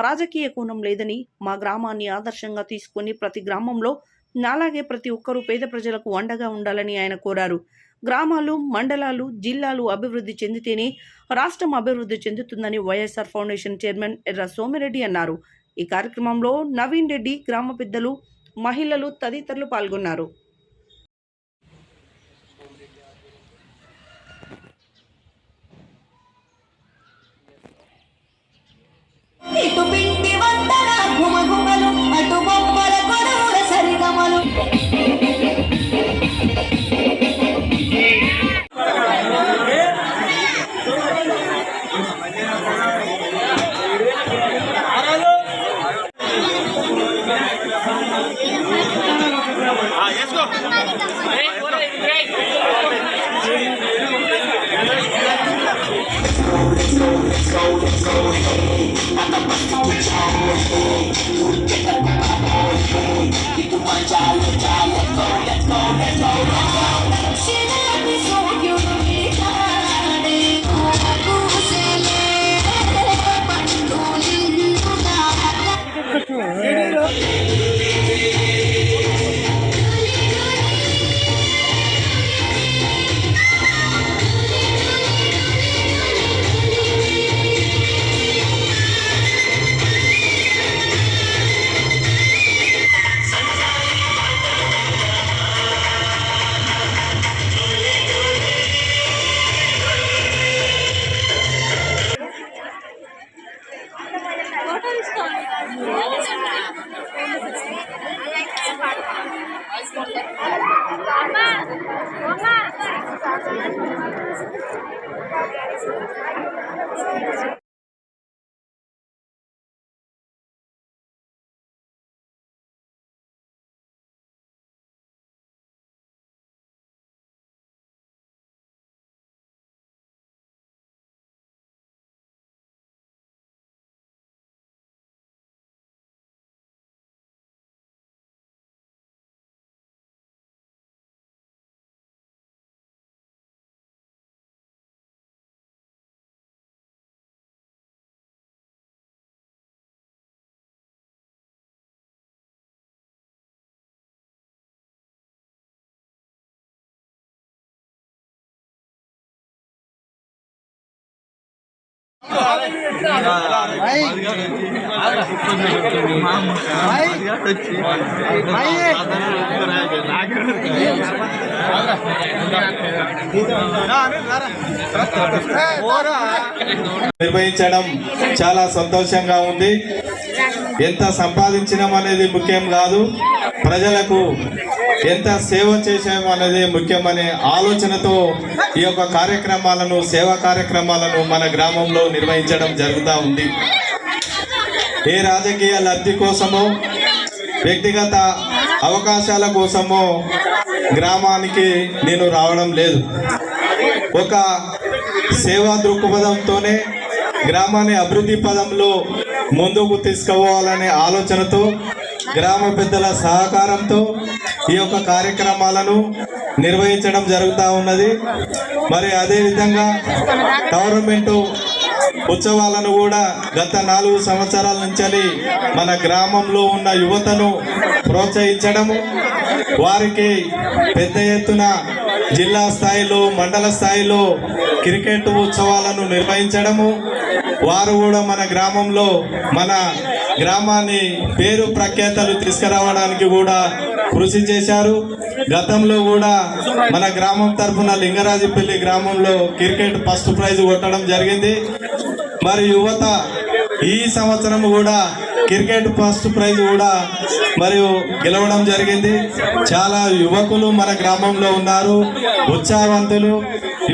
రాజకీయ కోణం లేదని, మా గ్రామాన్ని ఆదర్శంగా తీసుకుని ప్రతి గ్రామంలో నాలాగే ప్రతి ఒక్కరూ పేద ప్రజలకు అండగా ఉండాలని ఆయన కోరారు. గ్రామాలు, మండలాలు, జిల్లాలు అభివృద్ధి చెందితేనే రాష్ట్రం అభివృద్ధి చెందుతుందని వైఎస్ఆర్ ఫౌండేషన్ చైర్మన్ ఎర్ర సోమిరెడ్డి అన్నారు. ఈ కార్యక్రమంలో నవీన్ రెడ్డి, గ్రామ పెద్దలు, మహిళలు తదితరులు పాల్గొన్నారు. నిర్వహించడం చాలా సంతోషంగా ఉంది. ఎంత సంపాదించడం అనేది ముఖ్యం కాదు, ప్రజలకు ఎంత సేవ చేసాం అనేది ముఖ్యమనే ఆలోచనతో ఈ యొక్క కార్యక్రమాలను, సేవా కార్యక్రమాలను మన గ్రామంలో నిర్వహించడం జరుగుతూ ఉంది. ఏ రాజకీయ లబ్ధి కోసమో, వ్యక్తిగత అవకాశాల కోసమో గ్రామానికి నేను రావడం లేదు. ఒక సేవా దృక్పథంతోనే గ్రామాన్ని అభివృద్ధి పదంలో ముందుకు తీసుకుపోవాలనే ఆలోచనతో, గ్రామ పెద్దల సహకారంతో ఈ యొక్క కార్యక్రమాలను నిర్వహించడం జరుగుతూ ఉన్నది. మరి అదేవిధంగా గవర్నమెంట్ ఉత్సవాలను కూడా గత 4 సంవత్సరాల నుంచి మన గ్రామంలో ఉన్న యువతను ప్రోత్సహించడము, వారికి పెద్ద ఎత్తున జిల్లా స్థాయిలో మండల స్థాయిలో క్రికెట్ ఉత్సవాలను నిర్వహించడము, వారు కూడా మన గ్రామంలో మన గ్రామాన్ని పేరు ప్రఖ్యాతలు తీసుకురావడానికి కూడా కృషి చేశారు. గతంలో కూడా మన గ్రామం తరఫున లింగరాజుపల్లి గ్రామంలో క్రికెట్ ఫస్ట్ ప్రైజ్ కొట్టడం జరిగింది. మరి యువత ఈ సంవత్సరం కూడా క్రికెట్ ఫస్ట్ ప్రైజ్ కూడా మరియు గెలవడం జరిగింది. చాలా యువకులు మన గ్రామంలో ఉన్నారు, ఉత్సాహవంతులు.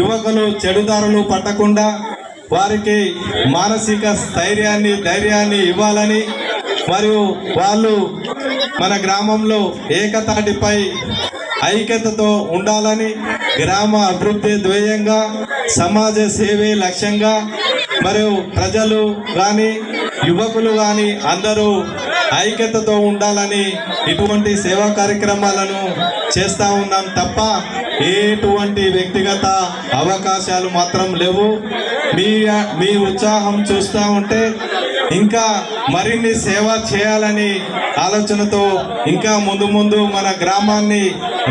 యువకులు చెడుదారులు పట్టకుండా వారికి మానసిక ధైర్యాన్ని ఇవ్వాలని, మరియు వాళ్ళు మన గ్రామంలో ఏకతాటిపై ఐక్యతతో ఉండాలని, గ్రామ అభివృద్ధి ధ్యేయంగా సమాజ సేవే లక్ష్యంగా మరియు ప్రజలు కానీ యువకులు కానీ అందరూ ఐక్యతతో ఉండాలని ఇటువంటి సేవా కార్యక్రమాలను చేస్తూ ఉన్నాం తప్ప ఎటువంటి వ్యక్తిగత అవకాశాలు మాత్రం లేవు. మీ ఉత్సాహం చూస్తూ ఉంటే ఇంకా మరిన్ని సేవ చేయాలని ఆలోచనతో ఇంకా ముందు మన గ్రామాన్ని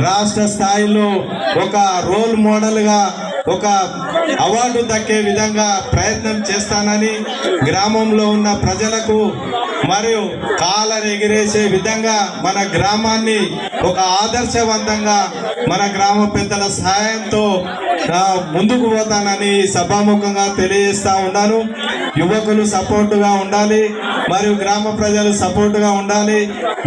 రాష్ట్ర స్థాయిలో ఒక రోల్ మోడల్గా ఒక అవార్డు దక్కే విధంగా ప్రయత్నం చేస్తానని, గ్రామంలో ఉన్న ప్రజలకు మరియు కాళ్ళను ఎగిరేసే విధంగా మన గ్రామాన్ని ఒక ఆదర్శవంతంగా మన గ్రామ పెద్దల సహాయంతో ముందుకు పోతానని సభాముఖంగా తెలియజేస్తా ఉన్నాను. యువకులు సపోర్టుగా ఉండాలి, మరియు గ్రామ ప్రజలు సపోర్టుగా ఉండాలి.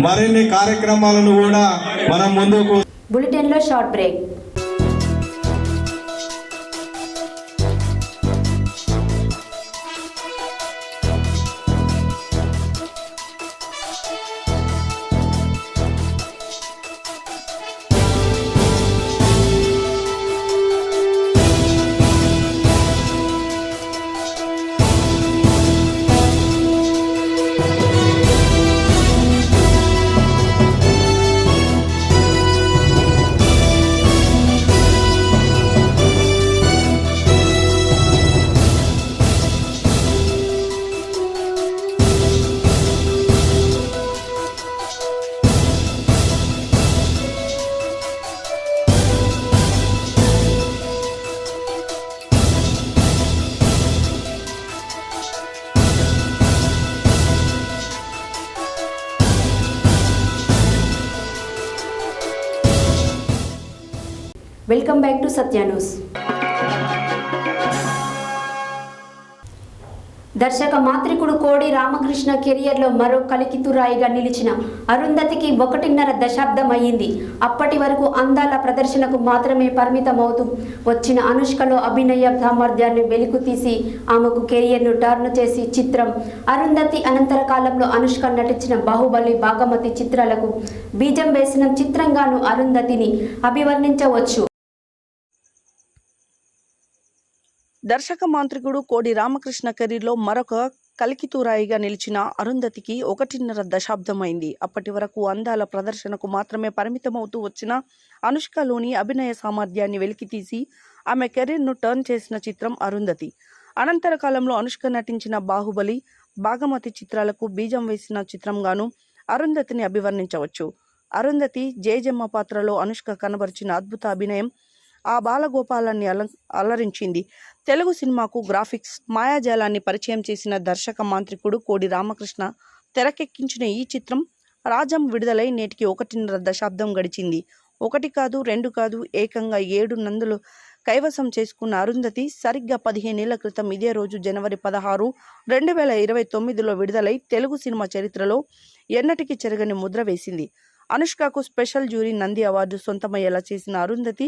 మరిన్ని కార్యక్రమాలను కూడా మనం ముందుకు. బులెటిన్లో short break. Welcome back to Satya news. దర్శక మాత్రికుడు కోడి రామకృష్ణ కెరియర్లో మరో కలికితురాయిగా నిలిచిన అరుంధతికి 1.5 దశాబ్దం అయ్యింది. అప్పటి వరకు అందాల ప్రదర్శనకు మాత్రమే పరిమితమవుతూ వచ్చిన అనుష్కలో అభినయ సామర్థ్యాన్ని వెలుగు తీసి ఆమెకు కెరియర్ను టర్న్ చేసి చిత్రం అరుంధతి అనంతర కాలంలో అనుష్క నటించిన బాహుబలి, భాగమతి చిత్రాలకు బీజం వేసిన చిత్రంగాను అరుంధతిని అభివర్ణించవచ్చు. దర్శక మాంత్రికుడు కోడి రామకృష్ణ కెరీర్లో మరొక కలికితురాయిగా నిలిచిన అరుంధతికి 1.5 దశాబ్దం అయింది. అప్పటి వరకు అందాల ప్రదర్శనకు మాత్రమే పరిమితమవుతూ వచ్చిన అనుష్కలోని అభినయ సామర్థ్యాన్ని వెలికితీసి ఆమె కెరీర్ను టర్న్ చేసిన చిత్రం అరుంధతి. అనంతర కాలంలో అనుష్క నటించిన బాహుబలి, భాగమతి చిత్రాలకు బీజం వేసిన చిత్రంగాను అరుంధతిని అభివర్ణించవచ్చు. అరుంధతి జయజమ్మ పాత్రలో అనుష్క కనబరిచిన అద్భుత అభినయం ఆ బాలగోపాలాన్ని అలరించింది. తెలుగు సినిమాకు గ్రాఫిక్స్, మాయాజాలాన్ని పరిచయం చేసిన దర్శక మాంత్రికుడు కోడి రామకృష్ణ తెరకెక్కించిన ఈ చిత్రం రాజం విడుదలై నేటికి 1.5 దశాబ్దం గడిచింది. 1 కాదు 2 కాదు, ఏకంగా 7 నందులు కైవసం చేసుకున్న అరుంధతి సరిగ్గా 15 ఏళ్ల క్రితం ఇదే రోజు జనవరి 16, 2029లో విడుదలై తెలుగు సినిమా చరిత్రలో ఎన్నటికీ చెరగని ముద్ర వేసింది. అనుష్కకు స్పెషల్ జ్యూరీ నంది అవార్డు సొంతమయ్యేలా చేసిన అరుంధతి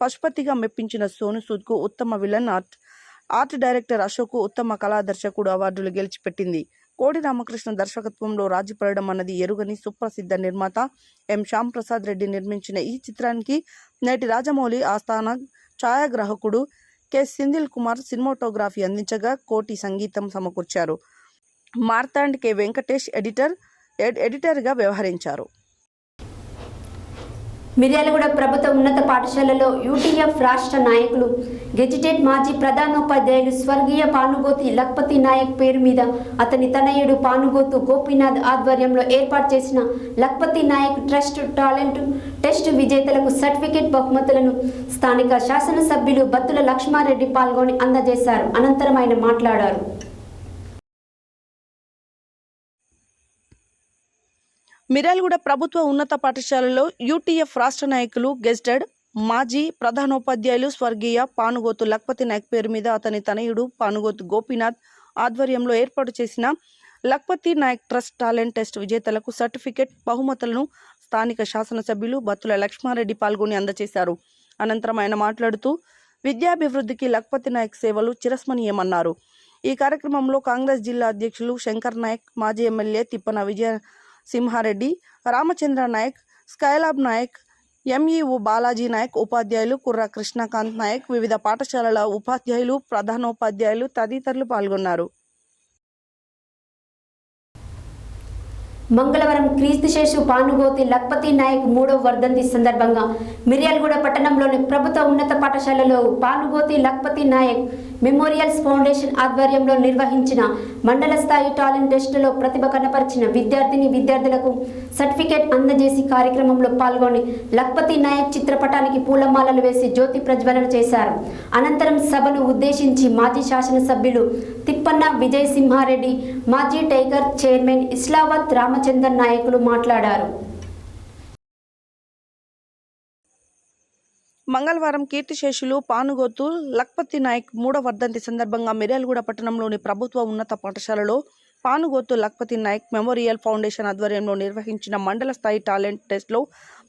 పశుపతిగా మెప్పించిన సోను సూద్కు ఉత్తమ విలన్, ఆర్ట్ డైరెక్టర్ అశోక్ ఉత్తమ కళా దర్శకుడు అవార్డులు గెలిచిపెట్టింది. కోడి రామకృష్ణ దర్శకత్వంలో రాజీపడడం అన్నది ఎరుగని సుప్రసిద్ధ నిర్మాత ఎం శ్యామ్ ప్రసాద్ రెడ్డి నిర్మించిన ఈ చిత్రానికి నేటి రాజమౌళి ఆస్థాన ఛాయాగ్రాహకుడు కె సింధిల్ కుమార్ సినిమాటోగ్రఫీ అందించగా కోటి సంగీతం సమకూర్చారు. మార్తాండ్ కె వెంకటేష్ ఎడిటర్గా వ్యవహరించారు. మిర్యాలగూడ ప్రభుత్వ ఉన్నత పాఠశాలలో యూటీఎఫ్ రాష్ట్ర నాయకులు గెజిటెడ్ మాజీ ప్రధానోపాధ్యాయులు స్వర్గీయ పానుగోతి లక్పతి నాయక్ పేరు మీద అతని తనయుడు పానుగోతు గోపీనాథ్ ఆధ్వర్యంలో ఏర్పాటు చేసిన Lakpathi Naik trust talent test విజేతలకు సర్టిఫికేట్ బహుమతులను స్థానిక శాసనసభ్యులు బత్తుల లక్ష్మారెడ్డి పాల్గొని అందజేశారు. అనంతరం ఆయన మాట్లాడారు. మిర్యాలగూడ ప్రభుత్వ ఉన్నత పాఠశాలలో యూటీఎఫ్ రాష్ట్ర నాయకులు గెజిటెడ్ మాజీ ప్రధానోపాధ్యాయులు స్వర్గీయ పానుగోతు లక్పతి నాయక్ పేరు మీద అతని తనయుడు పానుగోతు గోపీనాథ్ ఆధ్వర్యంలో ఏర్పాటు చేసిన Lakpathi Naik trust talent test విజేతలకు సర్టిఫికేట్ బహుమతులను స్థానిక శాసనసభ్యులు బత్తుల లక్ష్మారెడ్డి పాల్గొని అందజేశారు. అనంతరం ఆయన మాట్లాడుతూ విద్యాభివృద్ధికి లక్పతి నాయక్ సేవలు చిరస్మరణీయమన్నారు. ఈ కార్యక్రమంలో కాంగ్రెస్ జిల్లా అధ్యక్షులు శంకర్ నాయక్, మాజీ ఎమ్మెల్యే తిప్పన విజయ సింహారెడ్డి, రామచంద్ర నాయక్, స్కైలాబ్ నాయక్, ఎంఈఓ బాలాజీ నాయక్, ఉపాధ్యాయులు కుర్ర కృష్ణకాంత్ నాయక్, వివిధ పాఠశాలల ఉపాధ్యాయులు, ప్రధానోపాధ్యాయులు తదితరులు పాల్గొన్నారు. మంగళవారం క్రీస్తుశేషు పానుగోతి లక్పతి నాయక్ 3వ వర్ధంతి సందర్భంగా మిర్యాలగూడ పట్టణంలోని ప్రభుత్వ ఉన్నత పాఠశాలలో పానుగోతి లక్పతి నాయక్ మెమోరియల్స్ ఫౌండేషన్ ఆధ్వర్యంలో నిర్వహించిన మండల స్థాయి టాలెంట్ టెస్టులో ప్రతిభ కనపరిచిన విద్యార్థులకు సర్టిఫికేట్ అందజేసి కార్యక్రమంలో పాల్గొని లక్పతి నాయక్ చిత్రపటానికి పూలమాలలు వేసి జ్యోతి ప్రజ్వలన చేశారు. అనంతరం సభను ఉద్దేశించి మాజీ శాసనసభ్యులు తిప్పన్న విజయ సింహారెడ్డి, మాజీ టైగర్ చైర్మన్ ఇస్లావత్ రామచందర్ నాయకులు మాట్లాడారు. మంగళవారం కీర్తిశేషులు పానుగోతు లక్పతి నాయక్ 3వ వర్ధంతి సందర్భంగా మిర్యాలగూడ పట్టణంలోని ప్రభుత్వ ఉన్నత పాఠశాలలో పానుగోతు లక్పతి నాయక్ మెమోరియల్ ఫౌండేషన్ ఆధ్వర్యంలో నిర్వహించిన మండల స్థాయి టాలెంట్ టెస్ట్లో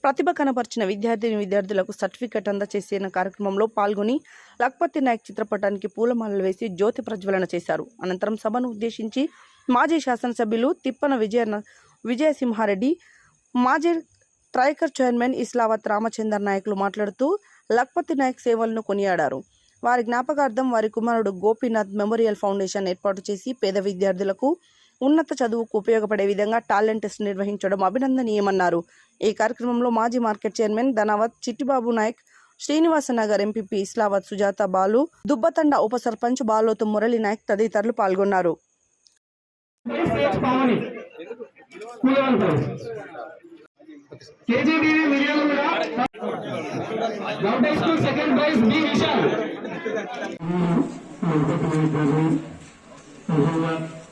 ప్రతిభ కనపరిచిన విద్యార్థులకు సర్టిఫికెట్ అందజేసిన కార్యక్రమంలో పాల్గొని లక్పతి నాయక్ చిత్రపటానికి పూలమాలలు వేసి జ్యోతి ప్రజ్వలన చేశారు. అనంతరం సభను ఉద్దేశించి మాజీ శాసనసభ్యులు తిప్పన విజయసింహారెడ్డి, మాజీ ట్రైకర్ చైర్మన్ ఇస్లావత్ రామచందర్ నాయకులు మాట్లాడుతూ లక్పతి నాయక్ సేవలను కొనియాడారు. వారి జ్ఞాపకార్థం వారి కుమారుడు గోపీనాథ్ మెమోరియల్ ఫౌండేషన్ ఏర్పాటు చేసి పేద విద్యార్థులకు ఉన్నత చదువుకు ఉపయోగపడే విధంగా టాలెంట్ టెస్ట్ నిర్వహించడం అభినందనీయమన్నారు. ఈ కార్యక్రమంలో మాజీ market chairman Dhanavath Chittibabu Nayak, Srinivasanagar MPP Islavath Sujatha Balu, Dubbathanda ఉప సర్పంచ్ బాలోతు మురళి నాయక్ తదితరులు పాల్గొన్నారు.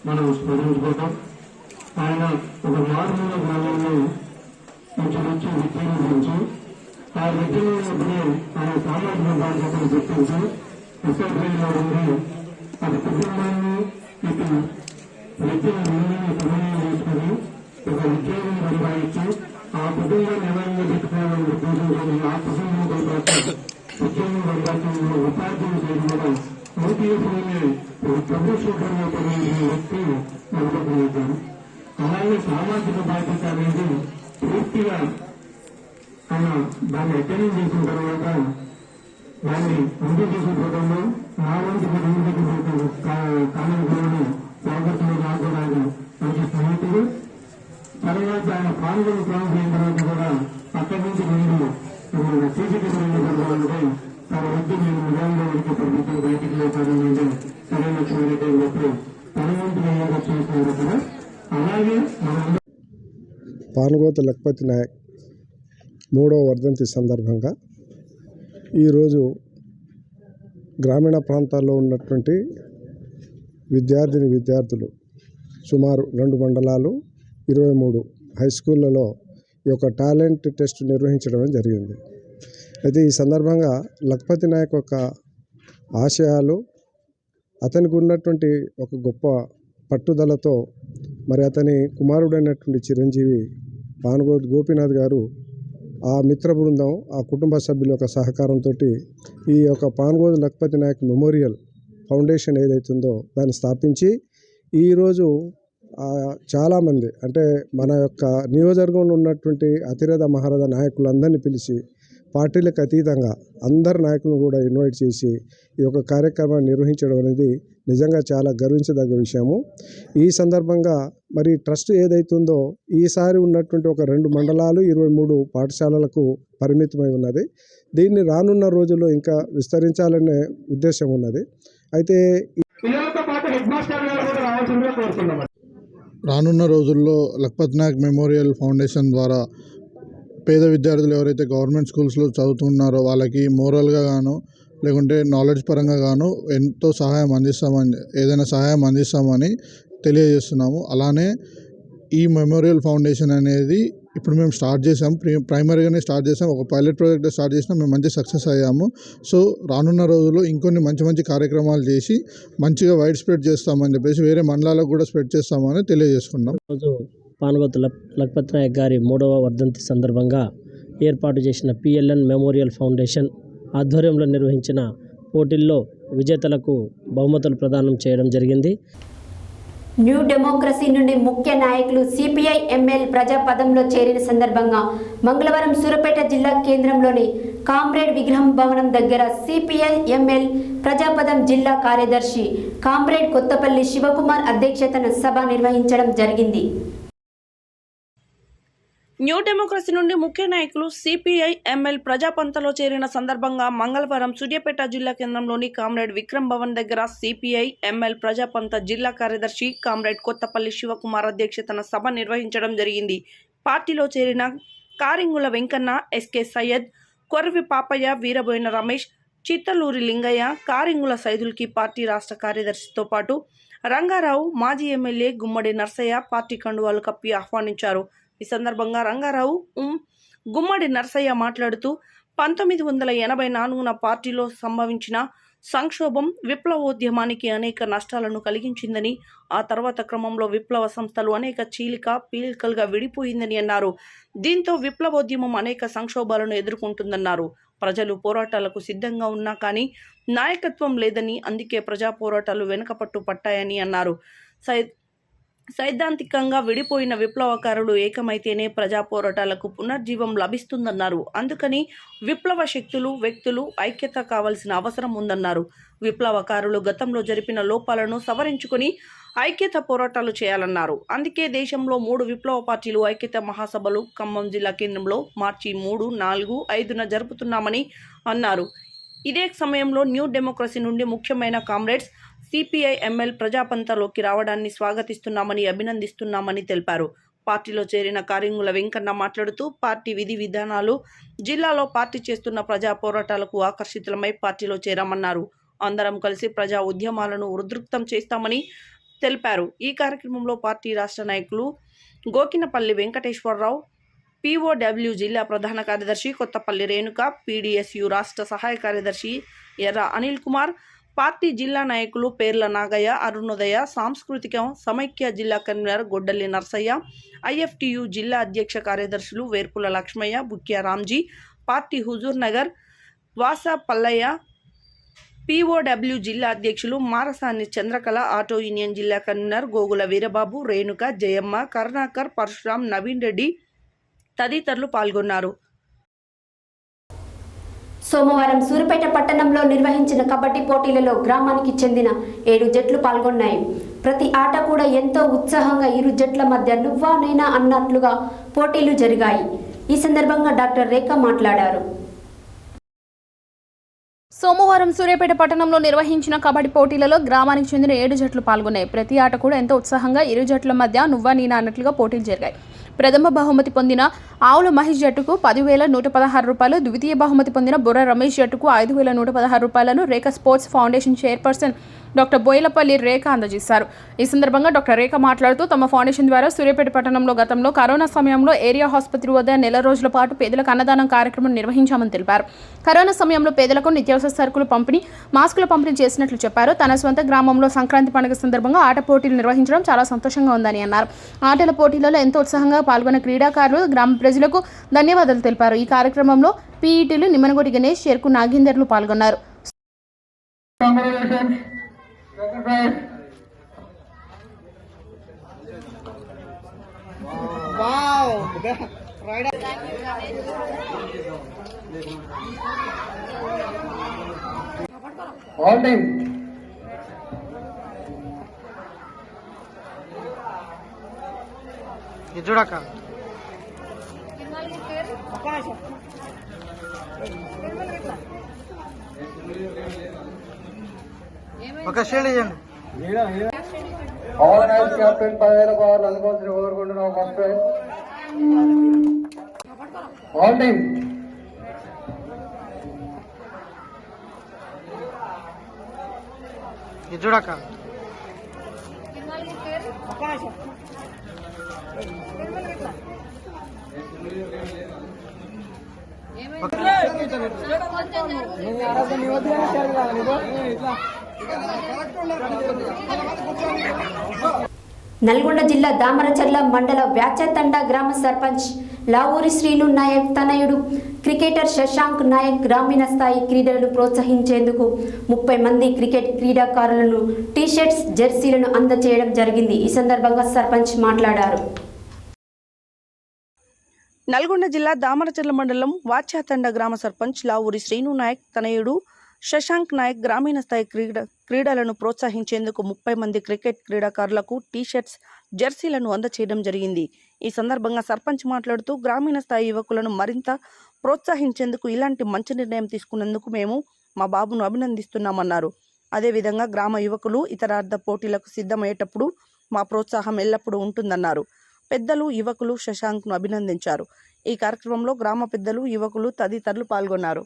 మనం స్మరించుకోవటం, ఆయన ఒక మారుమూల గ్రామంలో నుంచి విద్యను గురించి ఆ విద్యలోనే ఆయన సామాజిక బాధ్యతను గుర్తించి అసెంబ్లీలో ఉండి అది కుటుంబాన్ని ఇటు విద్యను నిర్ణయం చేసుకుని ఒక ఉద్యోగం నిర్వహించి ఆ కుటుంబాన్ని ఎవరైనా పెట్టుకోవాలని ఉద్దేశించి ఆ కుటుంబంతో పాటు ఉద్యోగం నిర్వహించడంలో ఉపాధ్యాయులు చేయడం కూడా యూటీఎఫ్లోనే ఒక ప్రభుత్వంలో పనిచేసిన వ్యక్తి నిలబడుతున్నారు. అలాగే సామాజిక బాధ్యత అనేది పూర్తిగా ఆయన దాన్ని అటెండ్ చేసిన తర్వాత దాన్ని ముందుకు తీసుకుపోవడంలో నా వంతు ముందుకు కాలంలోని స్వాగతంలో నాకు నాకు మంచి స్నేహితుడు. తర్వాత ఆయన పాల్గొని క్లాస్ అయిన తర్వాత కూడా అక్కడి నుంచి ముందు సీసీటీ అంటే తన వద్దు నేను నిజంగా వరకు ప్రభుత్వం బయటికి లేకపోతే సరైన చివరికి చెప్పి తన వంతు వినియోగం చేస్తున్నారు కదా. అలాగే మనం పానుగోతు లక్పతి నాయక్ 3వ వర్ధంతి సందర్భంగా ఈరోజు గ్రామీణ ప్రాంతాల్లో ఉన్నటువంటి విద్యార్థులు సుమారు 2 మండలాలు 23 హై స్కూళ్ళలో ఈ యొక్క టాలెంట్ టెస్ట్ నిర్వహించడం జరిగింది. అయితే ఈ సందర్భంగా లక్పతి నాయక్ యొక్క ఆశయాలు, అతనికి ఉన్నటువంటి ఒక గొప్ప పట్టుదలతో మరి అతని కుమారుడైనటువంటి చిరంజీవి పానుగోతు గోపీనాథ్ గారు, ఆ మిత్ర బృందం, ఆ కుటుంబ సభ్యుల యొక్క సహకారంతో ఈ యొక్క పానుగోతు లక్పతి నాయక్ మెమోరియల్ ఫౌండేషన్ ఏదైతుందో దాన్ని స్థాపించి ఈరోజు చాలామంది అంటే మన యొక్క నియోజకవర్గంలో ఉన్నటువంటి అతిరథ మహారథ నాయకులందరినీ పిలిచి పార్టీలకు అతీతంగా అందరు నాయకులను కూడా ఇన్వైట్ చేసి ఈ యొక్క కార్యక్రమాన్ని నిర్వహించడం అనేది నిజంగా చాలా గర్వించదగ్గ విషయము. ఈ సందర్భంగా మరి ట్రస్ట్ ఏదైతుందో ఈసారి ఉన్నటువంటి ఒక 2 మండలాలు 23 పాఠశాలలకు పరిమితమై ఉన్నది. దీన్ని రానున్న రోజుల్లో ఇంకా విస్తరించాలనే ఉద్దేశం ఉన్నది. అయితే రానున్న రోజుల్లో లఖపత్ నాయక్ మెమోరియల్ ఫౌండేషన్ ద్వారా పేద విద్యార్థులు ఎవరైతే గవర్నమెంట్ స్కూల్స్లో చదువుతున్నారో వాళ్ళకి మోరల్గా గాను లేకుంటే నాలెడ్జ్ పరంగా గాను ఎంతో ఏదైనా సహాయం అందిస్తామని తెలియజేస్తున్నాము. అలానే ఈ మెమోరియల్ ఫౌండేషన్ అనేది ఇప్పుడు మేము స్టార్ట్ చేసాం, ప్రైమరీగానే స్టార్ట్ చేసాం, ఒక పైలట్ ప్రాజెక్ట్ స్టార్ట్ చేసినా మేము మంచి సక్సెస్ అయ్యాము. సో రానున్న రోజుల్లో ఇంకొన్ని మంచి కార్యక్రమాలు చేసి మంచిగా వైడ్ స్ప్రెడ్ చేస్తామని చెప్పేసి వేరే మండలాలకు కూడా స్ప్రెడ్ చేస్తామని తెలియజేసుకున్నాం. రోజు పానగొత్తు లఖపత్ నాయక్ గారి 3వ వర్ధంతి సందర్భంగా ఏర్పాటు చేసిన పిఎల్ఎన్ మెమోరియల్ ఫౌండేషన్ ఆధ్వర్యంలో నిర్వహించిన పోటీల్లో విజేతలకు బహుమతులు ప్రదానం చేయడం జరిగింది. న్యూ డెమోక్రసీ నుండి ముఖ్య నాయకులు సిపిఐ ఎంఎల్ ప్రజాపదంలో చేరిన సందర్భంగా మంగళవారం సూర్యాపేట జిల్లా కేంద్రంలోని కామ్రేడ్ విగ్రహం భవనం దగ్గర సిపిఐ ఎంఎల్ ప్రజాపదం జిల్లా కార్యదర్శి కామ్రేడ్ కొత్తపల్లి శివకుమార్ అధ్యక్షతన సభ నిర్వహించడం జరిగింది. న్యూ డెమోక్రసీ నుండి ముఖ్య నాయకులు సిపిఐ ఎంఎల్ ప్రజాపంతలో చేరిన సందర్భంగా మంగళవారం సూర్యాపేట జిల్లా కేంద్రంలోని కామ్రేడ్ విక్రమ్ భవన్ దగ్గర సిపిఐ ఎంఎల్ ప్రజాపంత జిల్లా కార్యదర్శి కామ్రేడ్ కొత్తపల్లి శివకుమార్ అధ్యక్షతన సభ నిర్వహించడం జరిగింది. పార్టీలో చేరిన కారింగుల వెంకన్న, ఎస్కే సయ్యద్, కొర్వి పాపయ్య, వీరబోయిన రమేష్, చిత్తలూరి లింగయ్య, కారింగుల సైదుల్కి పార్టీ రాష్ట్ర కార్యదర్శితో పాటు రంగారావు, మాజీ ఎమ్మెల్యే గుమ్మడి నర్సయ్య పార్టీ కండువాలు కప్పి ఆహ్వానించారు. ఈ సందర్భంగా రంగారావు గుమ్మడి నర్సయ్య మాట్లాడుతూ 1984 పార్టీలో సంభవించిన సంక్షోభం విప్లవోద్యమానికి అనేక నష్టాలను కలిగించిందని, ఆ తర్వాత క్రమంలో విప్లవ సంస్థలు అనేక పీలికలుగా విడిపోయిందని అన్నారు. దీంతో విప్లవోద్యమం అనేక సంక్షోభాలను ఎదుర్కొంటుందన్నారు. ప్రజలు పోరాటాలకు సిద్ధంగా ఉన్నా కానీ నాయకత్వం లేదని, అందుకే ప్రజా పోరాటాలు వెనుకపట్టు పట్టాయని అన్నారు. సైద్ధాంతికంగా విడిపోయిన విప్లవకారులు ఏకమైతేనే ప్రజా పోరాటాలకు పునర్జీవం లభిస్తుందన్నారు. అందుకని విప్లవ శక్తులు, వ్యక్తులు ఐక్యత కావాల్సిన అవసరం ఉందన్నారు. విప్లవకారులు గతంలో జరిపిన లోపాలను సవరించుకొని ఐక్యత పోరాటాలు చేయాలన్నారు. అందుకే దేశంలో 3 విప్లవ పార్టీలు ఐక్యత మహాసభలు ఖమ్మం జిల్లా కేంద్రంలో మార్చి 3, 4, 5న జరుపుతున్నామని అన్నారు. ఇదే సమయంలో న్యూ డెమోక్రసీ నుండి ముఖ్యమైన కామ్రేడ్స్ సిపిఐ ఎంఎల్ ప్రజాపంతలోకి రావడాన్ని స్వాగతిస్తున్నామని, అభినందిస్తున్నామని తెలిపారు. పార్టీలో చేరిన కారింగుల వెంకన్న మాట్లాడుతూ పార్టీ విధి విధానాలు, జిల్లాలో పార్టీ చేస్తున్న ప్రజా పోరాటాలకు ఆకర్షితులమై పార్టీలో చేరామన్నారు. అందరం కలిసి ప్రజా ఉద్యమాలను ఉధృతం చేస్తామని తెలిపారు. ఈ కార్యక్రమంలో పార్టీ రాష్ట్ర నాయకులు గోకినపల్లి వెంకటేశ్వరరావు, పిఓడబ్ల్యూ జిల్లా ప్రధాన కార్యదర్శి కొత్తపల్లి రేణుక, పీడీఎస్యు రాష్ట్ర సహాయ కార్యదర్శి ఎర్ర అనిల్ కుమార్, పార్టీ జిల్లా నాయకులు పేర్ల నాగయ్య, అరుణోదయ, సాంస్కృతిక సమైక్య జిల్లా కన్వీనర్ గొడ్డల్లి నర్సయ్య, ఐఎఫ్టియు జిల్లా అధ్యక్ష కార్యదర్శులు వేర్పుల లక్ష్మయ్య, బుక్య రామ్జీ, పార్టీ హుజూర్ నగర్ వాస పల్లయ్య, పిఓడబ్ల్యూ జిల్లా అధ్యక్షులు మారసాని చంద్రకళ, ఆటో యూనియన్ జిల్లా కన్వీనర్ గోగుల వీరబాబు, రేణుక, జయమ్మ, కరుణాకర్, పరశురాం, నవీన్ రెడ్డి తదితరులు పాల్గొన్నారు. సోమవారం సూర్యాపేట పట్టణంలో నిర్వహించిన కబడ్డీ పోటీలలో గ్రామానికి చెందిన 7 జట్లు పాల్గొన్నాయి. ప్రతి ఆట కూడా ఎంతో ఉత్సాహంగా ఇరు జట్ల మధ్య నువ్వా నేనా అన్నట్లుగా పోటీలు జరిగాయి. ఈ సందర్భంగా డాక్టర్ రేఖ మాట్లాడారు. సోమవారం సూర్యాపేట పట్టణంలో నిర్వహించిన కబడ్డీ పోటీలలో గ్రామానికి చెందిన 7 జట్లు పాల్గొన్నాయి. ప్రతి ఆట కూడా ఎంతో ఉత్సాహంగా ఇరు జట్ల మధ్య నువ్వా నేనా అన్నట్లుగా పోటీలు జరిగాయి. ప్రథమ బహుమతి పొందిన ఆవుల మహేష్ జట్టుకు 10,116 రూపాయలు, ద్వితీయ బహుమతి పొందిన బుర్ర రమేష్ జట్టుకు 5,116 రూపాయలను రేఖ sports foundation chairperson doctor Boyilapalli రేఖ అందజేశారు. ఈ సందర్భంగా డాక్టర్ రేఖ మాట్లాడుతూ తమ ఫౌండేషన్ ద్వారా సూర్యాపేట పట్టణంలో గతంలో కరోనా సమయంలో ఏరియా ఆసుపత్రి వద్ద నెల రోజుల పాటు పేదలకు అన్నదానం కార్యక్రమం నిర్వహించామని తెలిపారు. కరోనా సమయంలో పేదలకు నిత్యావసర సరుకులు పంపిణీ, మాస్కుల పంపిణీ చేసినట్లు చెప్పారు. తన సొంత గ్రామంలో సంక్రాంతి పండుగ సందర్భంగా ఆట పోటీలు నిర్వహించడం చాలా సంతోషంగా ఉందని అన్నారు. ఆటల పోటీలలో ఎంతో ఉత్సాహంగా పాల్గొన్న క్రీడాకారులు, గ్రామ ప్రజలకు ధన్యవాదాలు తెలిపారు. ఈ కార్యక్రమంలో పీఈటీలు నిమ్మనగొడి గణేష్, చెరుకు నాగేందర్లు పాల్గొన్నారు. All time. చూడక ఒక షేడ్ ఇవ్వండి. కెప్టెన్ 10,000 బాల్ అనుకోవాల్సిన కోరుకుంటున్నాం. ఫస్ట్ ఆల్ టీమ్ ఇది చూడక నల్గొండ జిల్లా దామరచర్ల మండల వ్యాచతండ గ్రామ సర్పంచ్ లావూరి శ్రీను నాయక్ తనయుడు క్రికెటర్ శశాంక్ నాయక్ గ్రామీణ స్థాయి క్రీడలను ప్రోత్సహించేందుకు 30 మంది క్రికెట్ క్రీడాకారులను టీషర్ట్స్ జెర్సీలను అందజేయడం జరిగింది. ఈ సందర్భంగా సర్పంచ్ మాట్లాడారు. నల్గొండ జిల్లా దామరచర్ల మండలం వాచ్యాతండ గ్రామ సర్పంచ్ లావూరి శ్రీను నాయక్ తనయుడు శశాంక్ నాయక్ గ్రామీణ స్థాయి క్రీడలను ప్రోత్సహించేందుకు 30 మంది క్రికెట్ క్రీడాకారులకు టీషర్ట్స్ జెర్సీలను అందజేయడం జరిగింది. ఈ సందర్భంగా సర్పంచ్ మాట్లాడుతూ గ్రామీణ స్థాయి యువకులను మరింత ప్రోత్సహించేందుకు ఇలాంటి మంచి నిర్ణయం తీసుకున్నందుకు మేము మా బాబును అభినందిస్తున్నామన్నారు. అదేవిధంగా గ్రామ యువకులు ఇతరార్థ పోటీలకు సిద్ధమయ్యేటప్పుడు మా ప్రోత్సాహం ఎల్లప్పుడూ ఉంటుందన్నారు. పెద్దలు యువకులు శశాంక్ను అభినందించారు. ఈ కార్యక్రమంలో గ్రామ పెద్దలు యువకులు తదితరులు పాల్గొన్నారు.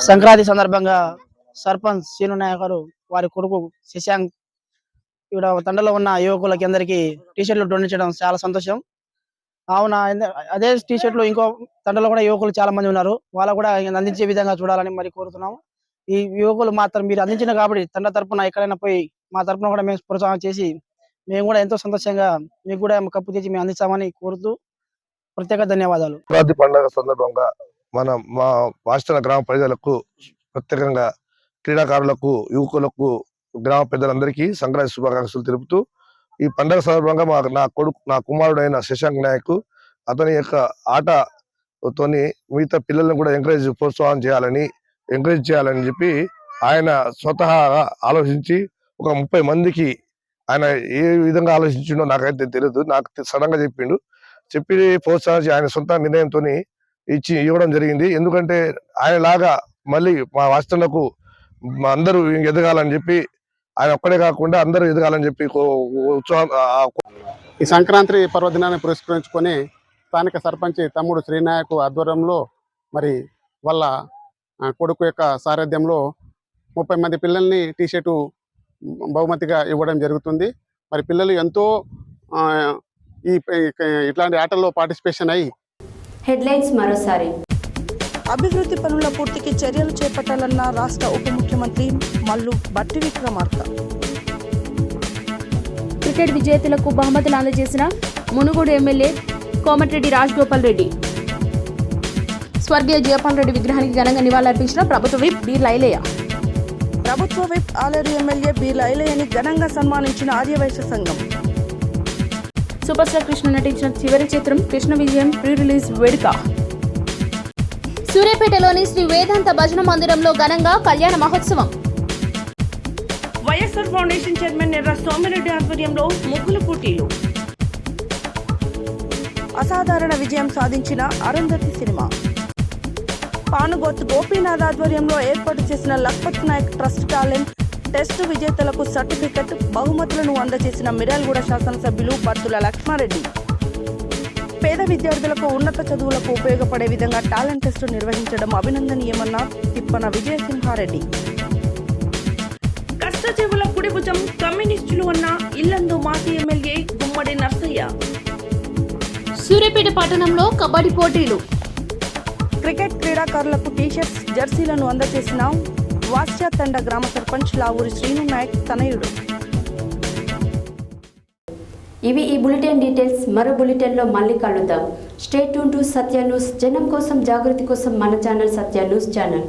సంక్రాంతి సందర్భంగా సర్పంచ్ శ్రీను నాయక్ గారు వారి కొడుకు శశాంక్ ఇక్కడ తండలో ఉన్న యువకులకి అందరికీ టీషర్ట్లు డొనేట్ చేయడం చాలా సంతోషం. కావున అదే టీషర్ట్లు ఇంకో తండలో కూడా యువకులు చాలా మంది ఉన్నారు, వాళ్ళకు కూడా అందించే విధంగా చూడాలని మరి కోరుతున్నాము. ఈ యువకులు మాత్రం మీరు అందించిన కాబట్టి తండ తరపున ఎక్కడైనా పోయి మా తరపున కూడా మేము ప్రోత్సాహం చేసి మేము కూడా ఎంతో సంతోషంగా మీకు కూడా కప్పు తెచ్చి మేము అందిస్తామని కోరుతూ ప్రత్యేక ధన్యవాదాలు. సంక్రాంతి పండుగ సందర్భంగా మా వాస్తవ గ్రామ ప్రజలకు ప్రత్యేకంగా క్రీడాకారులకు యువకులకు గ్రామ పెద్దలందరికీ సంక్రాంతి శుభాకాంక్షలు తెలుపుతూ ఈ పండుగ సందర్భంగా నా కుమారుడైన శశాంక్ నాయక్ అతని యొక్క ఆటతోని మిగతా పిల్లలను కూడా ప్రోత్సాహం ఎంకరేజ్ చేయాలని చెప్పి ఆయన స్వతహాగా ఆలోచించి ఒక 30 మందికి ఆయన ఏ విధంగా ఆలోచించిండో నాకైతే తెలియదు, నాకు సడన్ గా చెప్పి ప్రోత్సహించి ఆయన సొంత నిర్ణయంతో ఇవ్వడం జరిగింది. ఎందుకంటే ఆయన లాగా మళ్ళీ మా వాస్తవులకు అందరూ ఎదగాలని చెప్పి ఆయన ఒక్కడే కాకుండా అందరూ ఎదగాలని చెప్పి ఈ సంక్రాంతి పర్వదినాన్ని పురస్కరించుకొని స్థానిక సర్పంచ్ తమ్ముడు శ్రీనాయక్ ఆధ్వర్యంలో మరి వాళ్ళ కొడుకు యొక్క సారథ్యంలో 30 మంది పిల్లల్ని టీషర్టు బహుమతిగా ఇవ్వడం జరుగుతుంది. మరి పిల్లలు ఎంతో ఇట్లాంటి ఆటల్లో పార్టిసిపేషన్ అయ్యి హెడ్లైన్స్ మరోసారి. అభివృద్ధి పనుల పూర్తికి చర్యలు చేపట్టాలన్న రాష్ట్ర ఉప ముఖ్యమంత్రి మల్లు బట్టి విక్రమార్క. క్రికెట్ విజేతలకు బహుమతులు అందజేసిన మునుగోడు ఎమ్మెల్యే కోమటిరెడ్డి రాజగోపాల్ రెడ్డి. స్వర్గీయ జయపాల్ రెడ్డి విగ్రహానికి ఘనంగా నివాళులర్పించిన ప్రభుత్వ విప్ బి లైలయ్య. ప్రభుత్వ విప్ ఆలేరు ఎమ్మెల్యే బి లైలయ్యని ఘనంగా సన్మానించిన ఆర్యవైశ్య సంఘం. సూపర్ స్టార్ కృష్ణ నటించిన చివరి చిత్రం కృష్ణ విజయం ప్రీ రిలీజ్ వేడుక. సూర్యాపేటలోని శ్రీ వేదాంత భజన మందిరంలో ఘనంగా కళ్యాణ మహోత్సవం. వైఎస్ఆర్ ఫౌండేషన్ చైర్మన్ ఎర్ర సోమిరెడ్డి ఆధ్వర్యంలో ముగ్గుల పోటీలు. అసాధారణ విజయం సాధించిన అరుంధతి సినిమా. పానుగోత్ గోపీనాథ్ ఆధ్వర్యంలో ఏర్పాటు చేసిన Lakpat Naik trust talent test విజేతలకు సర్టిఫికెట్ బహుమతులను అందజేసిన మిర్యాలగూడ శాసనసభ్యులు బత్తుల లక్ష్మారెడ్డి. పేద విద్యార్థులకు ఉన్నత చదువులకు ఉపయోగపడే విధంగా టాలెంట్ టెస్టు నిర్వహించడం అభినందనీయమన్న తిప్పన విజయసింహారెడ్డి. కష్టజీవుల కుడిభుజం కమ్యూనిస్టులు అన్న ఇల్లందు మాజీ ఎమ్మెల్యే గుమ్మడి నర్సయ్య. సూర్యాపేట పట్టణంలో కబడ్డీ పోటీలు. క్రికెట్ క్రీడాకారులకు టీషర్ట్స్ జెర్సీలను అందజేసిన వాస్యాతండ గ్రామ సర్పంచ్ లావూరి శ్రీను నాయక్ తనయుడు. ఇవి ఈ బులెటిన్ డీటెయిల్స్. మరో బులెటిన్లో మళ్ళీ కలుద్దాం. Stay tune to Satya news. జనం కోసం జాగృతి కోసం మన ఛానల్ సత్య న్యూస్ ఛానల్.